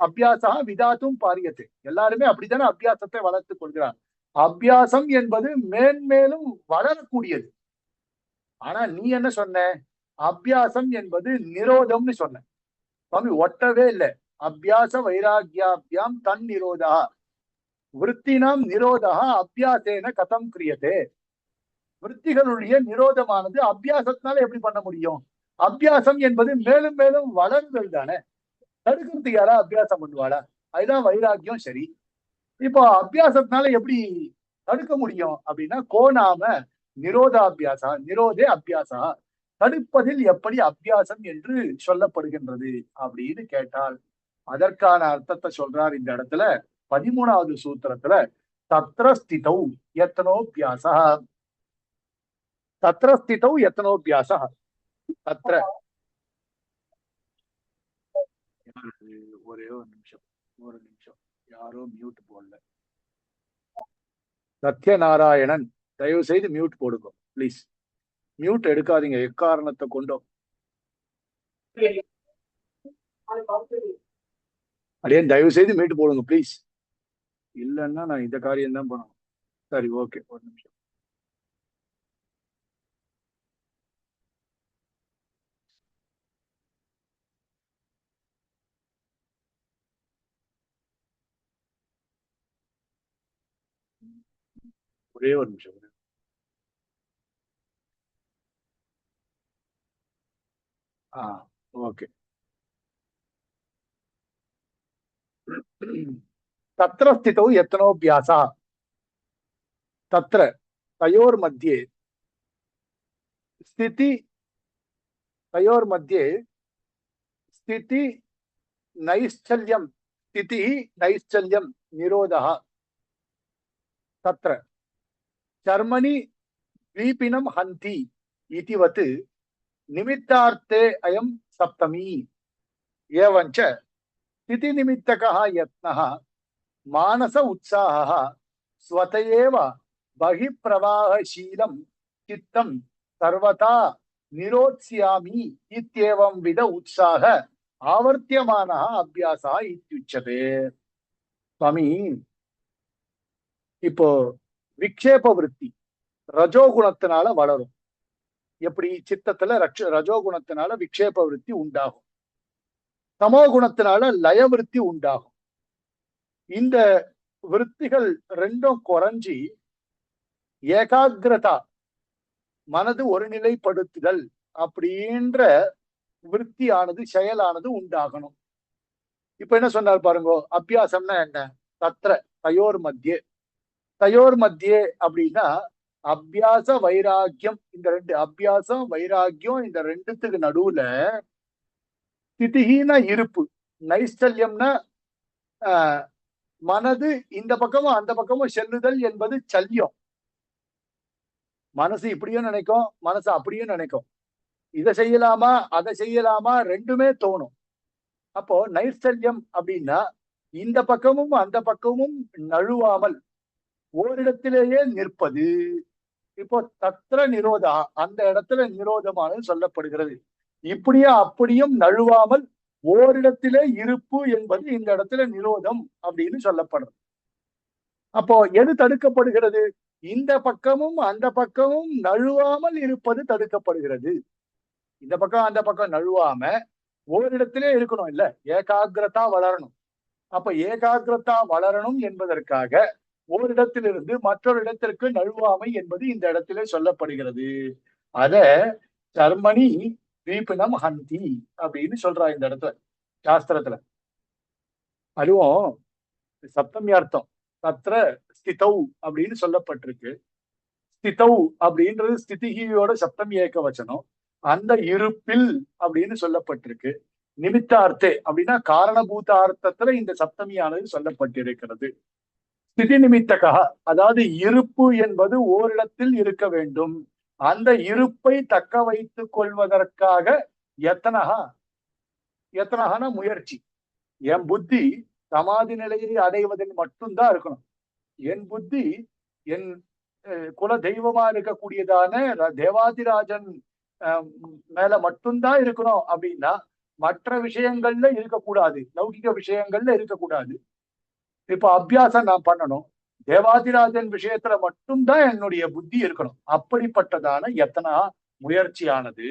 அபியாசா விதாத்தும் பாரியத்தை, எல்லாருமே அப்படித்தானே அபியாசத்தை வளர்த்து கொள்கிறார். அபியாசம் என்பது மேன்மேலும் வளரக்கூடியது. ஆனா நீ என்ன சொன்ன, அபியாசம் என்பது நிரோதம்னு சொன்ன. சுவாமி ஒட்டவே இல்லை. அபியாச வைராக்கியாபியாம் தன் நிரோதா விருத்தினாம் நிரோதா அபியாசேன கதம் கிரியதே. விருத்திகளுடைய நிரோதமானது அபியாசத்தினால எப்படி பண்ண முடியும்? அபியாசம் என்பது மேலும் மேலும் வளர்தல் தானே. தடுக்கிறதுக்கு யாரா அபியாசம் பண்ணுவாளா? அதுதான் வைராக்கியம். சரி, இப்போ அபியாசத்தினால எப்படி தடுக்க முடியும் அப்படின்னா, கோணாம நிரோதாபியாசா நிரோதே அபியாசா, தடுப்பதில் எப்படி அபியாசம் என்று சொல்லப்படுகின்றது அப்படின்னு கேட்டால் அதற்கான அர்த்தத்தை சொல்றார் இந்த இடத்துல 13வது சூத்திரத்துல. தத்ர ஸ்திதௌ யத்னோபியாசா, தத்ர ஸ்திதௌ யத்னோபியாசா. தத்ர ஒரே ஒரு நிமிஷம் யாரோ மியூட் போடல. சத்யநாராயணன் தயவு செய்து மியூட் போடுங்க பிளீஸ். மியூட் எடுக்காதீங்க எக்காரணத்தை கொண்டோம். அப்படியே தயவு செய்து மியூட் போடுங்க பிளீஸ். இல்லைன்னா நான் இந்த காரியம் தான் பண்ணணும். சரி, ஓகே, ஒரு நிமிஷம். ஒரே ஒரு நிமிஷம். ஓகே. तत्र स्थितौ यत्नोऽभ्यासः, तत्र तयोर्मध्ये स्थिति, तयोर्मध्ये स्थिति नैश्चल्यं, स्थितिः नैश्चल्यं निरोधः। तत्र कर्मणि द्वीपिनं हन्ति इतिवत् निमित्तार्थे अयं सप्तमी। एवञ्च स्थितिनिमित्तकः यत्नः मानस उत्साहः स्वत एव बहिप्रवाहशीलं चित्तं सर्वथा निरोत्स्यामि इत्येवं विध उत्साह आवर्त्यमानः अभ्यासः इत्युच्यते। स्वामी, இப்போ விக்ஷேப விருத்தி ரஜோகுணத்தினால வளரும். எப்படி சித்தத்துல ரஜோகுணத்தினால விக்ஷேப விருத்தி உண்டாகும், தமோ குணத்தினால லய விருத்தி உண்டாகும். இந்த விருத்திகள் ரெண்டும் குறைஞ்சி ஏகாகிரதா, மனது ஒருநிலைப்படுத்துதல் அப்படின்ற விருத்தியானது செயலானது உண்டாகணும். இப்ப என்ன சொன்னார் பாருங்க, அபியாசம்னா என்ன? தத்ர தயோர் மத்தியே, தயோர் மத்தியே அப்படின்னா அபியாச வைராக்கியம், இந்த ரெண்டு அபியாசம் வைராக்கியம் இந்த ரெண்டுத்துக்கு நடுவுல ஸ்திதிஹீன இருப்பு, நைஷ்டல்யம்னா மனது இந்த பக்கமும் அந்த பக்கமும் செல்லுதல் என்பது சல்யம். மனசு இப்படியும் நினைக்கும், மனசு அப்படியும் நினைக்கும், இதை செய்யலாமா அதை செய்யலாமா ரெண்டுமே தோணும். அப்போ நைர்சல்யம் அப்படின்னா இந்த பக்கமும் அந்த பக்கமும் நழுவாமல் ஓரிடத்திலேயே நிற்பது. இப்போ தத்ர நிரோதா, அந்த இடத்துல நிரோதமானது சொல்லப்படுகிறது. இப்படியே அப்படியும் நழுவாமல் ஓரிடத்திலே இருப்பு என்பது இந்த இடத்துல நிரோதம் அப்படின்னு சொல்லப்படுறது. அப்போ எது தடுக்கப்படுகிறது? இந்த பக்கமும் அந்த பக்கமும் நழுவாமல் இருப்பது தடுக்கப்படுகிறது. இந்த பக்கம் அந்த பக்கம் நழுவாம ஓரிடத்திலே இருக்கணும், இல்ல ஏகாகிரதா வளரணும். அப்ப ஏகாகிரதா வளரணும் என்பதற்காக ஓரிடத்திலிருந்து மற்றொரு இடத்திற்கு நழுவாமை என்பது இந்த இடத்திலே சொல்லப்படுகிறது. அத கர்மணி தீபினம் ஹந்தி அப்படின்னு சொல்றா இந்த இடத்துல சாஸ்திரத்துல. அதுவும் சப்தமியார்த்தம் தத்ர ஸ்திதௌ அப்படின்னு சொல்லப்பட்டிருக்கு. ஸ்திதௌ அப்படின்றது ஸ்திதியோட சப்தமி ஏக வச்சனம். அந்த இருப்பில் அப்படின்னு சொல்லப்பட்டிருக்கு. நிமித்தார்த்தே அப்படின்னா காரணபூத அர்த்தத்துல இந்த சப்தமியானது சொல்லப்பட்டிருக்கிறது. ஸ்திதி நிமித்தகா, அதாவது இருப்பு என்பது ஓரிடத்தில் இருக்க வேண்டும். அந்த இருப்பை தக்க வைத்துக் கொள்வதற்காக யத்தனகா, யத்தனகான முயற்சி. என் புத்தி சமாதி நிலையை அடைவதில் மட்டும்தான் இருக்கணும். என் புத்தி என் குல தெய்வமா இருக்கக்கூடியதான தேவாதிராஜன் மேல மட்டும்தான் இருக்கணும் அப்படின்னா மற்ற விஷயங்கள்ல இருக்கக்கூடாது, லௌகிக விஷயங்கள்ல இருக்கக்கூடாது. இப்ப அபியாசம் நான் பண்ணணும், தேவாதிராஜன் விஷயத்துல மட்டும்தான் என்னுடைய புத்தி இருக்கணும். அப்படிப்பட்டதான எத்தனா முயற்சியானது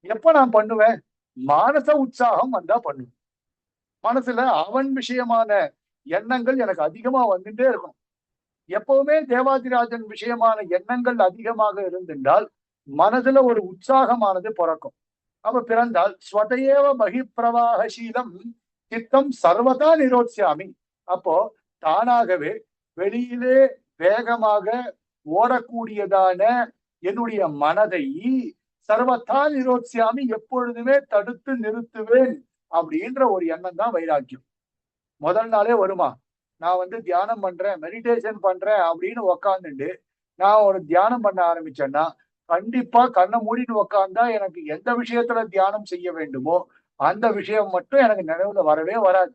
எப்ப நான் பண்ணுவேன்? மானச உற்சாகம் வந்தா பண்ணுவேன். மனசுல அவன் விஷயமான எண்ணங்கள் எனக்கு அதிகமா வந்துட்டே இருக்கணும். எப்பவுமே தேவாதிராஜன் விஷயமான எண்ணங்கள் அதிகமாக இருந்திருந்தால் மனதுல ஒரு உற்சாகமானது பிறக்கும். அப்ப பிறந்தால் ஸ்வதேவ பகிப்பிரவாகசீலம் சித்தம் சர்வதா நிரோத்ஸ்யாமி. அப்போ தானாகவே வெளியிலே வேகமாக ஓடக்கூடியதான என்னுடைய மனதை சர்வதா நிரோத்ஸ்யாமி, எப்பொழுதுமே தடுத்து நிறுத்துவேன் அப்படின்ற ஒரு எண்ணம் தான் வைராக்கியம். முதல் நாளே வருமா? நான் தியானம் பண்றேன், மெடிடேஷன் பண்றேன் அப்படின்னு உக்காந்துட்டு நான் ஒரு தியானம் பண்ண ஆரம்பிச்சேன்னா கண்டிப்பா கண்ணை மூடிட்டு உக்காந்தா எனக்கு எந்த விஷயத்துல தியானம் செய்ய வேண்டுமோ அந்த விஷயம் மட்டும் எனக்கு நினைவுல வரவே வராது.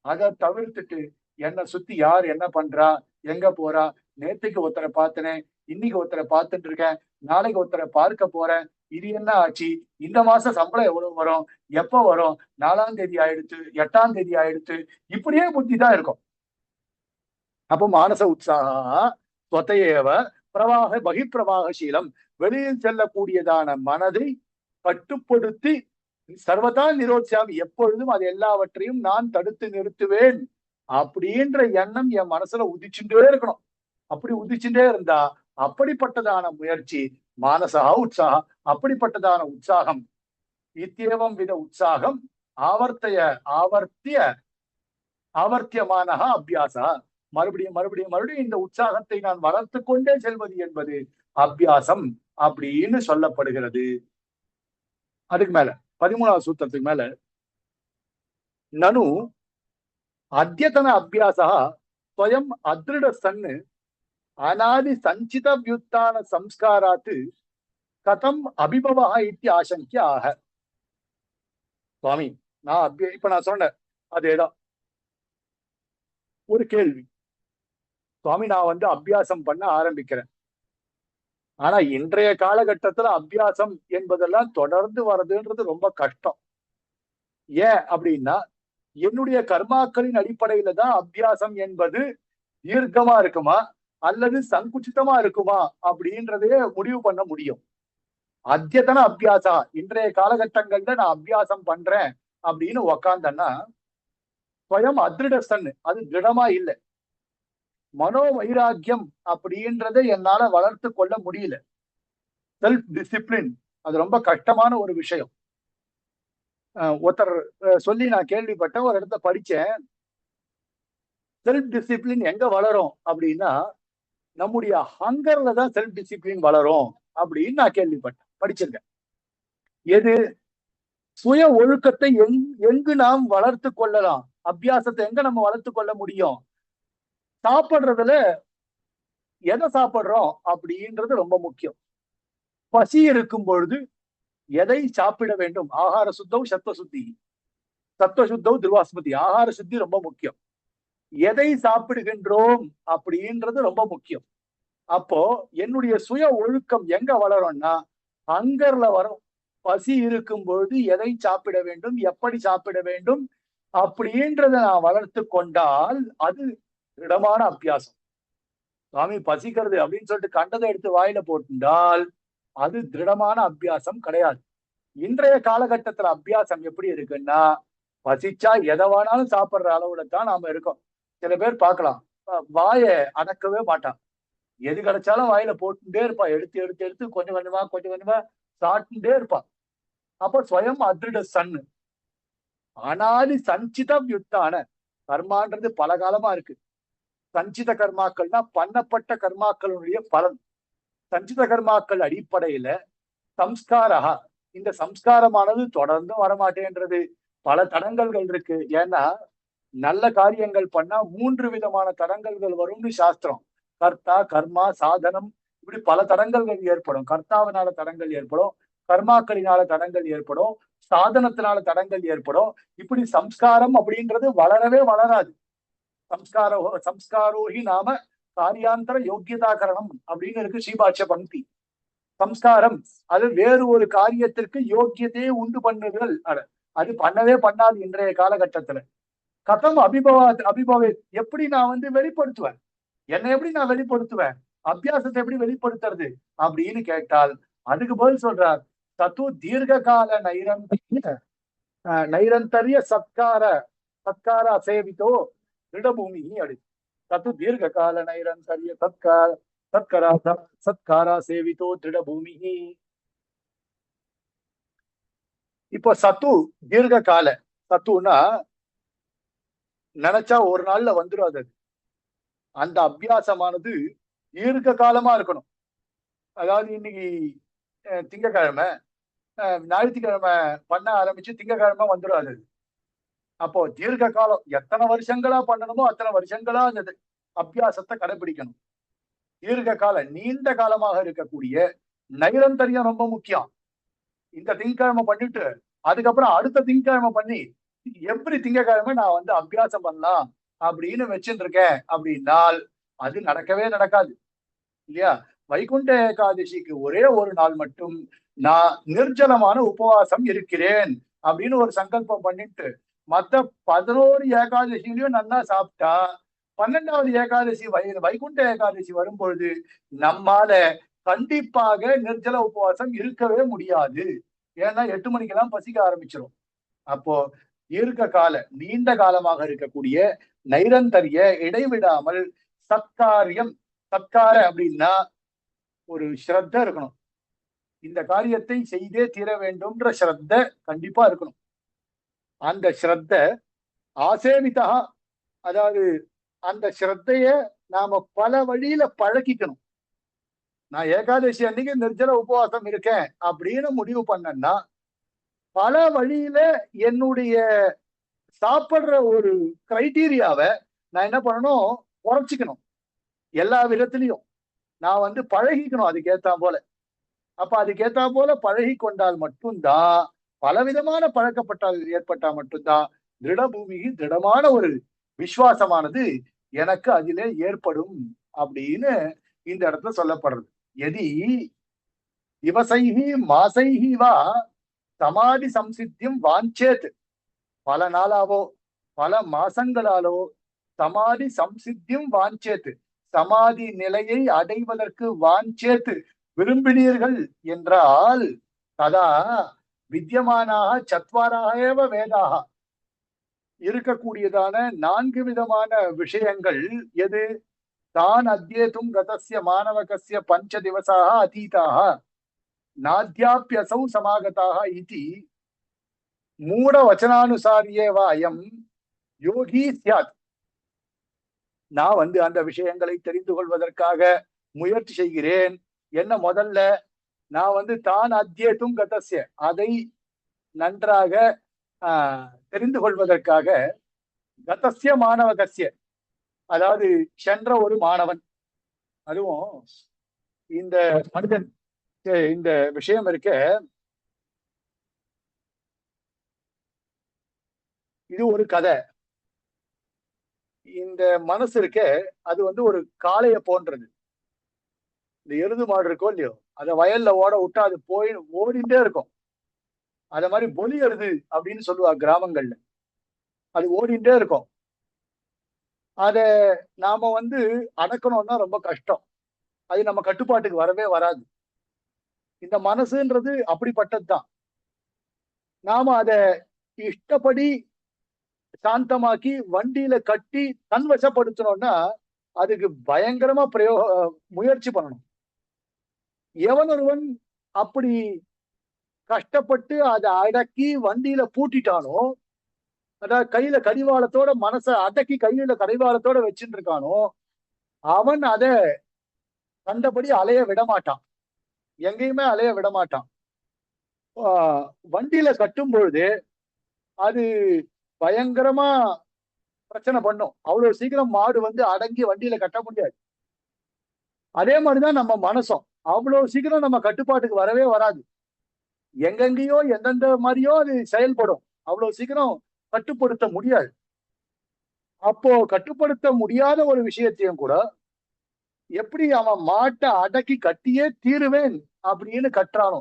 அதை தவிர்த்துட்டு என்னை சுத்தி யார் என்ன பண்றா, எங்க போறா, நேத்துக்கு ஒருத்தரை பார்த்தனே, இன்னைக்கு ஒருத்தரை பார்த்துட்டு இருக்கேன், நாளைக்கு ஒருத்தரை பார்க்க போறேன், இது என்ன ஆச்சு, இந்த மாசம் சம்பளம் எவ்வளவு வரும், எப்ப வரும், 4ஆம் தேதி ஆயிடுச்சு, 8ஆம் தேதி ஆயிடுச்சு, இப்படியே புத்தி தான் இருக்கும். அப்போ மானச உற்சாக ஸ்வதேவ பிரவாக பகிப்பிரவாகசீலம், வெளியில் செல்லக்கூடியதான மனதை கட்டுப்படுத்தி சர்வதா நிரோத்ஸ்யாமி, எப்பொழுதும் அது எல்லாவற்றையும் நான் தடுத்து நிறுத்துவேன் அப்படின்ற எண்ணம் என் மனசுல உதிச்சுட்டே இருக்கணும். அப்படி உதிச்சுட்டே இருந்தா அப்படிப்பட்டதான முயற்சி மானசா உற்சாகம், அப்படிப்பட்டதான உற்சாகம் இத்தியவம் வித உற்சாகம் ஆவர்த்தியமான அபியாசா, மறுபடியும் மறுபடியும் மறுபடியும் இந்த உற்சாகத்தை நான் வளர்த்து கொண்டே செல்வது என்பது அபியாசம் அப்படின்னு சொல்லப்படுகிறது. அதுக்கு மேல 13வது சூத்திரத்துக்கு மேல நனு அத்தியதன அபியாசா ஸ்வயம் அதிருட சன்னு அநாதி சஞ்சித வியுத்தான சம்ஸ்காராத்து கதம் அபிபவா இத்தி ஆசங்கிய ஆக. சுவாமி, இப்ப நான் சொன்னேன் அதேதான் ஒரு கேள்வி. சுவாமி, நான் அபியாசம் பண்ண ஆரம்பிக்கிறேன். ஆனா இன்றைய காலகட்டத்துல அபியாசம் என்பதெல்லாம் தொடர்ந்து வர்றதுன்றது ரொம்ப கஷ்டம். ஏன் அப்படின்னா என்னுடைய கர்மாக்களின் அடிப்படையில தான் அபியாசம் என்பது தீர்க்கமா இருக்குமா அல்லது சங்குச்சிதமா இருக்குமா அப்படின்றதையே முடிவு பண்ண முடியும். அத்தியதன அபியாசா, இன்றைய காலகட்டங்கள்ல நான் அபியாசம் பண்றேன் அப்படின்னு உக்காந்தன்னா ஸ்வயம் அதிருடசன், அது திடமா இல்லை. மனோ வைராக்கியம் அப்படின்றதை என்னால வளர்த்து கொள்ள முடியல. செல்ஃப் டிசிப்ளின் அது ரொம்ப கஷ்டமான ஒரு விஷயம். ஒருத்தர் சொல்லி நான் கேள்விப்பட்டேன், ஒரு இடத்த படிச்சேன். செல்ஃப் டிசிப்ளின் எங்க வளரும் அப்படின்னா நம்முடைய ஹங்கர்ல தான் செல்ஃப் டிசிப்ளின் வளரும் அப்படின்னு நான் கேள்விப்பட்டேன், படிச்சிருக்கேன். எது சுய ஒழுக்கத்தை எங்கு நாம் வளர்த்து கொள்ளலாம், அபியாசத்தை எங்க நம்ம வளர்த்து கொள்ள முடியும்? சாப்பிடுறதுல எதை சாப்பிடுறோம் அப்படின்றது ரொம்ப முக்கியம். பசி இருக்கும் பொழுது எதை சாப்பிட வேண்டும்? ஆகார சுத்தம் சத்துவ சுத்தி, சத்துவ சுத்தம் திருவாஸ்மதி. ஆகார சுத்தி ரொம்ப முக்கியம். எதை சாப்பிடுகின்றோம் அப்படின்றது ரொம்ப முக்கியம். அப்போ என்னுடைய சுய ஒழுக்கம் எங்க வளரும்னா ஹங்கர்ல வரும். பசி இருக்கும் பொழுது எதை சாப்பிட வேண்டும், எப்படி சாப்பிட வேண்டும் அப்படின்றத நான் வளர்த்து கொண்டால் அது திடமான அபியாசம். சுவாமி பசிக்கிறது அப்படின்னு சொல்லிட்டு கண்டதை எடுத்து வாயில போட்டுண்டால் அது திருடமான அபியாசம் கிடையாது. இன்றைய காலகட்டத்துல அபியாசம் எப்படி இருக்குன்னா பசிச்சா எதை வேணாலும் சாப்பிடுற அளவுல தான் நாம இருக்கோம். சில பேர் பார்க்கலாம், வாயை அடக்கவே மாட்டான், எது கிடைச்சாலும் வாயில போட்டுட்டே இருப்பா, எடுத்து எடுத்து எடுத்து கொஞ்சம் கொஞ்சமா சாப்பிட்டுட்டே இருப்பா. அப்ப ஸ்வயம் அதிருட சன்னு அனாதி சஞ்சிதம் யுத்தான கர்மான்றது பல காலமா இருக்கு. சஞ்சித கர்மாக்கள்னா பண்ணப்பட்ட கர்மாக்களுடைய பலன். சஞ்சித கர்மாக்கள் அடிப்படையில சம்ஸ்காரா, இந்த சம்ஸ்காரமானது தொடர்ந்து வரமாட்டேன்றது. பல தடங்கல்கள் இருக்கு. ஏன்னா நல்ல காரியங்கள் பண்ணா 3 விதமான தடங்கல்கள் வரும்னு சாஸ்திரம். கர்த்தா, கர்மா, சாதனம், இப்படி பல தடங்கல்கள் ஏற்படும். கர்த்தாவினால தடங்கள் ஏற்படும், கர்மாக்களினால தடங்கள் ஏற்படும், சாதனத்தினால தடங்கள் ஏற்படும். இப்படி சம்ஸ்காரம் அப்படின்றது வளரவே வளராது. சம்ஸ்காரோஹி நாம காரியாந்தர யோக்கியதாகரணம் அப்படின்னு இருக்கு ஸ்ரீபாட்ச பங்கி. சம்ஸ்காரம் அது வேறு ஒரு காரியத்திற்கு யோக்கியத்தையே உண்டு பண்ணுதல், அது பண்ணவே பண்ணாது இன்றைய காலகட்டத்துல. கதம் அபிபவே, எப்படி நான் வெளிப்படுத்துவேன், என்னை எப்படி நான் வெளிப்படுத்துவேன், அபியாசத்தை எப்படி வெளிப்படுத்துறது அப்படின்னு கேட்டால் அதுக்கு பதில் சொல்றார். தத்து தீர்க்க கால நைரந்தரிய சத்கார அசேவித்தோ திருடபூமி அப்படி. தத்து தீர்க்க கால நைரந்தரிய சத்காரா சேவிதோ திருட பூமி. இப்போ சத்து தீர்க்க கால, சத்துன்னா நினைச்சா ஒரு நாள்ல வந்துடும். அது அந்த அபியாசமானது தீர்க்க காலமா இருக்கணும். அதாவது இன்னைக்கு திங்கக்கிழமை, ஞாயிற்றுக்கிழமை பண்ண ஆரம்பிச்சு திங்கக்கிழமை வந்துடும் அது. அப்போ தீர்க்க காலம் எத்தனை வருஷங்களா பண்ணணுமோ அத்தனை வருஷங்களா அந்த அபியாசத்தை கடைபிடிக்கணும். தீர்க்க கால நீண்ட காலமாக இருக்கக்கூடிய நைரந்தரியம் ரொம்ப முக்கியம். இந்த திங்கக்கிழமை பண்ணிட்டு அதுக்கப்புறம் அடுத்த திங்கக்கிழமை பண்ணி எவ்ரி திங்கக்கிழமை நான் வந்து அபியாசம் பண்ணலாம் அப்படின்னு வச்சுட்டு இருக்கேன் அப்படின்னால் அது நடக்கவே நடக்காது இல்லையா? வைகுண்ட ஏகாதசிக்கு ஒரே ஒரு நாள் மட்டும் நான் நிர்ஜலமான உபவாசம் இருக்கிறேன் அப்படின்னு ஒரு சங்கல்பம் பண்ணிட்டு மத்த 11 ஏகாதசிலையும் நல்லா சாப்பிட்டா 12வது ஏகாதசி வைகுண்ட ஏகாதசி வரும்பொழுது நம்மால கண்டிப்பாக நிர்ஜல உபவாசம் இருக்கவே முடியாது. ஏன்னா 8 மணிக்கெல்லாம் பசிக்க ஆரம்பிச்சிடும். அப்போ தீர்க்க கால நீண்ட காலமாக இருக்கக்கூடிய நைரந்தரிய இடைவிடாமல் சத்காரியம், சத்கார அப்படின்னா ஒரு ஸ்ரத்த இருக்கணும். இந்த காரியத்தை செய்தே தீர வேண்டும்ன்ற ஸ்ரத்த கண்டிப்பா இருக்கணும். அந்த ஸ்ரத்த ஆசேவிதா, அதாவது அந்த ஸ்ரத்தைய நாம பல வழியில பழக்கிக்கணும். நான் ஏகாதசி அன்னைக்கு நிர்ஜல உபவாசம் இருக்கேன் அப்படின்னு முடிவு பண்ணேன்னா பல வழியில என்னுடைய சாப்பிடுற ஒரு கிரைட்டீரியாவை நான் என்ன பண்ணணும், குறைச்சிக்கணும். எல்லா விதத்திலையும் நான் வந்து பழகிக்கணும் அதுக்கேத்தா போல. அப்ப அதுக்கேத்தா போல பழகி கொண்டால் மட்டும்தான், பலவிதமான பழக்கப்பட்டால் ஏற்பட்டா மட்டும்தான் திருட பூமிக்கு திடமான ஒரு விசுவாசமானது எனக்கு அதிலே ஏற்படும் அப்படின்னு இந்த இடத்துல சொல்லப்படுறது. எதி திவசைஹி மாசைஹி வா சமாதி சம்சித்தியம் வாஞ்சேத், பல நாளாவோ பல மாசங்களாலோ சமாதி சம்சித்தியம் வாஞ்சேத், சமாதி நிலையை அடைவதற்கு வாஞ்சேத் விரும்பினீர்கள் என்றால் ததா வித்தியமானாக சத்வாராக ஏவ வேதாக, இருக்கக்கூடியதான 4 விதமான விஷயங்கள் எது? தான் அத்யேதும் கதஸ்ய மாணவகஸ்ய 5 திவசாக அதீதாக நாத்யாப்யசௌ சமாகதாக இதி மூட வச்சனானுசாரியேவ அயம் யோகி சியாத். நான் வந்து அந்த விஷயங்களை தெரிந்து கொள்வதற்காக முயற்சி செய்கிறேன். என்ன முதல்ல நான் வந்து தான் அத்யேதும் கதஸ்ய, அதை நன்றாக தெரிந்து கொள்வதற்காக கதஸ்ய மாணவகஸ்ய, அதாவது சென்ற ஒரு மாணவன், அதுவும் இந்த மனிதன் இந்த விஷயம் இருக்க, இது ஒரு கதை. இந்த மனசு இருக்க அது வந்து ஒரு காளைய போன்றது. இந்த எருது மாடு இருக்கோ இல்லையோ, அதை வயல்ல ஓட விட்டா அது போய் ஓடிட்டே இருக்கும். அத மாதிரி பொலி எருது அப்படின்னு சொல்லுவாங்க கிராமங்கள்ல. அது ஓடிட்டே இருக்கும். அத நாம வந்து அடக்கணும்னா ரொம்ப கஷ்டம். அது நம்ம கட்டுப்பாட்டுக்கு வரவே வராது. இந்த மனசுன்றது அப்படிப்பட்டதுதான். நாம அத இஷ்டப்படி சாந்தமாக்கி வண்டியில கட்டி தன்வசப்படுத்தணும்னா அதுக்கு பயங்கரமா முயற்சி பண்ணணும். எவனொருவன் அப்படி கஷ்டப்பட்டு அதை அடக்கி வண்டியில பூட்டிட்டானோ, அதாவது கையில கடிவாளத்தோட மனசை அடக்கி கையில கடிவாளத்தோட வச்சுட்டு இருக்கானோ, அவன் அதை கண்டபடி அலைய விடமாட்டான், எங்கேயுமே அலைய விடமாட்டான். வண்டியில கட்டும் பொழுது அது பயங்கரமா பிரச்சனை பண்ணும். அவ்வளவு சீக்கிரம் மாடு வந்து அடங்கி வண்டியில கட்ட முடியாது. அதே மாதிரிதான் நம்ம மனசும் அவ்வளவு சீக்கிரம் நம்ம கட்டுப்பாட்டுக்கு வரவே வராது. எங்கெங்கேயோ எந்தெந்த மாதிரியோ அது செயல்படும். அவ்வளவு சீக்கிரம் கட்டுப்படுத்த முடியாது. அப்போ கட்டுப்படுத்த முடியாத ஒரு விஷயத்தையும் கூட எப்படி அவன் மாட்டை அடக்கி கட்டியே தீருவேன் அப்படின்னு கட்டுறானோ.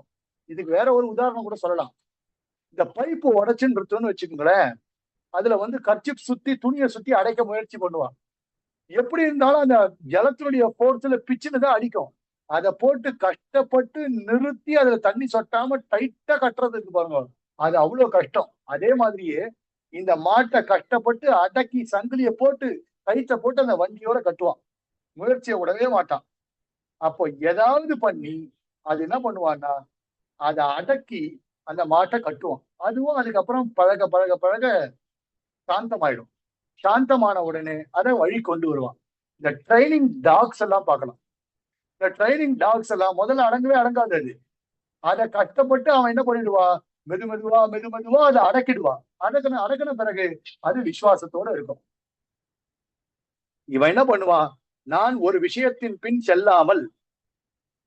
இதுக்கு வேற ஒரு உதாரணம் கூட சொல்லலாம். இந்த பைப்பு உடைச்சுன்னு வச்சுக்கோங்களேன், அதுல வந்து கர்ச்சிப் சுத்தி துணியை சுத்தி அடைக்க முயற்சி பண்ணுவான். எப்படி இருந்தாலும் அந்த ஜலத்தினுடைய போர்ஸ்ல பிச்சுன்னு தான் அடிக்கும். அதை போட்டு கஷ்டப்பட்டு நிறுத்தி அதுல தண்ணி சொட்டாம டைட்டா கட்டுறதுக்கு பாருங்க, அது அவ்வளவு கஷ்டம். அதே மாதிரியே இந்த மாட்டை கஷ்டப்பட்டு அடக்கி சங்கிலிய போட்டு கயிற்றை போட்டு அந்த வண்டியோட கட்டுவான். முயற்சியை விடவே மாட்டான். அப்போ ஏதாவது பண்ணி அது என்ன பண்ணுவான்னா அதை அடக்கி அந்த மாட்டை கட்டுவான். அதுவும் அதுக்கப்புறம் பழக பழக பழக சாந்தமாயிடும். சாந்தமான உடனே அதை வழி கொண்டு வருவான். இந்த ட்ரைனிங் டாக்ஸ் எல்லாம் பார்க்கலாம். இந்த ட்ரைனிங் டாக்ஸ் எல்லாம் முதல்ல அடங்கவே அடங்காது. அது அதை கஷ்டப்பட்டு அவன் என்ன பண்ணிடுவா, மெது மெதுவா மெது மெதுவா அதை அடக்கிடுவா. அடக்கின பிறகு அது விசுவாசத்தோட இருக்கும். இவன் என்ன பண்ணுவான், நான் ஒரு விஷயத்தின் பின் செல்லாமல்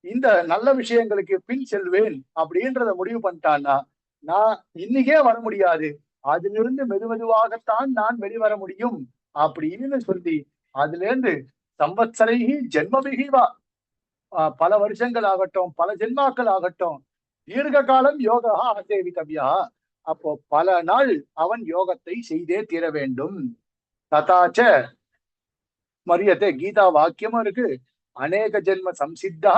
இந்த நல்ல விஷயங்களுக்கு பின் செல்வேன் அப்படின்றத முடிவு பண்ணிட்டான்னா, நான் இன்னைக்கே வர முடியாது, அதிலிருந்து மெது மெதுவாகத்தான் நான் வெளிவர முடியும் அப்படின்னு சொல்லி அதுல இருந்து சம்பத்சரைஹி ஜென்மபிகிவா, பல வருஷங்கள் ஆகட்டும், பல ஜென்மாக்கள் ஆகட்டும், தீர்க்க காலம் யோகா அசேவிதவ்யா, அப்போ பல நாள் அவன் யோகத்தை செய்தே தீர வேண்டும். ததாச்ச மரியத்தை கீதா வாக்கியமும் இருக்கு. அநேக ஜென்ம சம்சித்தா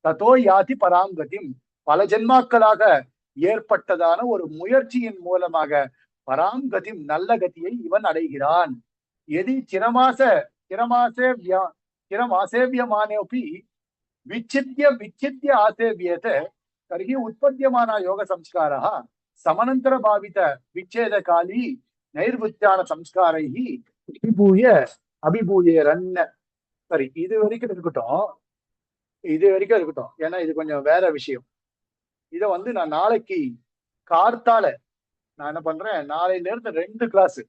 ததோ யாதி பராங்கதிம், பல ஜென்மாக்களாக ஏற்பட்டதான ஒரு முயற்சியின் மூலமாக பராங்கதிம் நல்ல கதியை இவன் அடைகிறான். எதி சிரமாசேவியமானோபி விச்சித்ய ஆசேவியத தர்ஹி உற்பத்தியமான யோக சம்ஸ்காரः சமனந்தர பாவித விச்சேத காலி நைர்வித்யான சம்ஸ்காரைஹி அபிபூயேரன். சரி, இது வரைக்கும் இருக்கட்டும். ஏன்னா இது கொஞ்சம் வேற விஷயம். இத நான் நாளைக்கு கார்த்தால நான் என்ன பண்றேன், நாளையில இருந்து 2 கிளாஸ்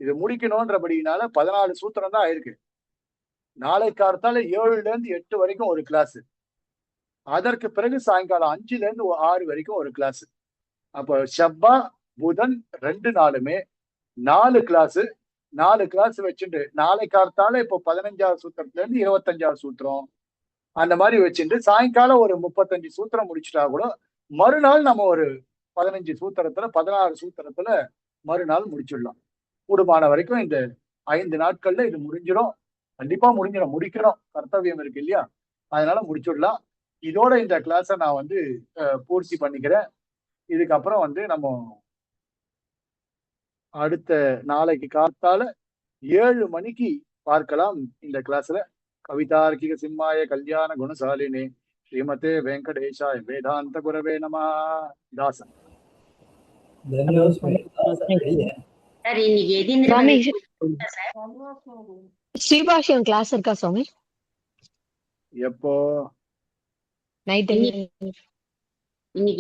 இது முடிக்கணும்ன்றபடினால 14 சூத்திரம் தான் ஆயிருக்கு. நாளை கார்த்தால 7ல இருந்து 8 வரைக்கும் ஒரு கிளாஸ், அதற்கு பிறகு சாயங்காலம் 5ல இருந்து 6 வரைக்கும் ஒரு கிளாஸ். அப்போ செவ்வா புதன் 2 நாளுமே 4 கிளாஸ் வச்சுட்டு நாளை கார்த்தால இப்போ 15வது சூத்திரத்துல இருந்து 25வது சூத்திரம் அந்த மாதிரி வச்சுட்டு சாயங்காலம் ஒரு 35 சூத்திரம் முடிச்சுட்டா கூட மறுநாள் நம்ம ஒரு 15 சூத்திரத்துல 16 சூத்திரத்துல மறுநாள் முடிச்சிடலாம். கூடுமான வரைக்கும் இந்த 5 நாட்கள்ல இது முடிஞ்சிடும். கண்டிப்பா முடிக்கணும், கர்த்தவியம் இருக்கு இல்லையா, அதனால முடிச்சுடலாம். இதோட இந்த கிளாஸை நான் பூர்த்தி பண்ணிக்கிறேன். இதுக்கப்புறம் நம்ம அடுத்த நாளைக்கு காத்தால 7 மணிக்கு பார்க்கலாம் இந்த கிளாஸ்ல. கவிதார்க்கிக சிம்மாய கல்யாண குணசாலினி ஸ்ரீமதே வெங்கடேஷாய வேதாந்த குரவே நமः. தாசன். சார் இன்னைக்கு எதிர்ந்து சுவாமி ஸ்ரீபாஷ்யம் கிளாஸ் இருக்கா சுவாமி? எப்போ? நைட்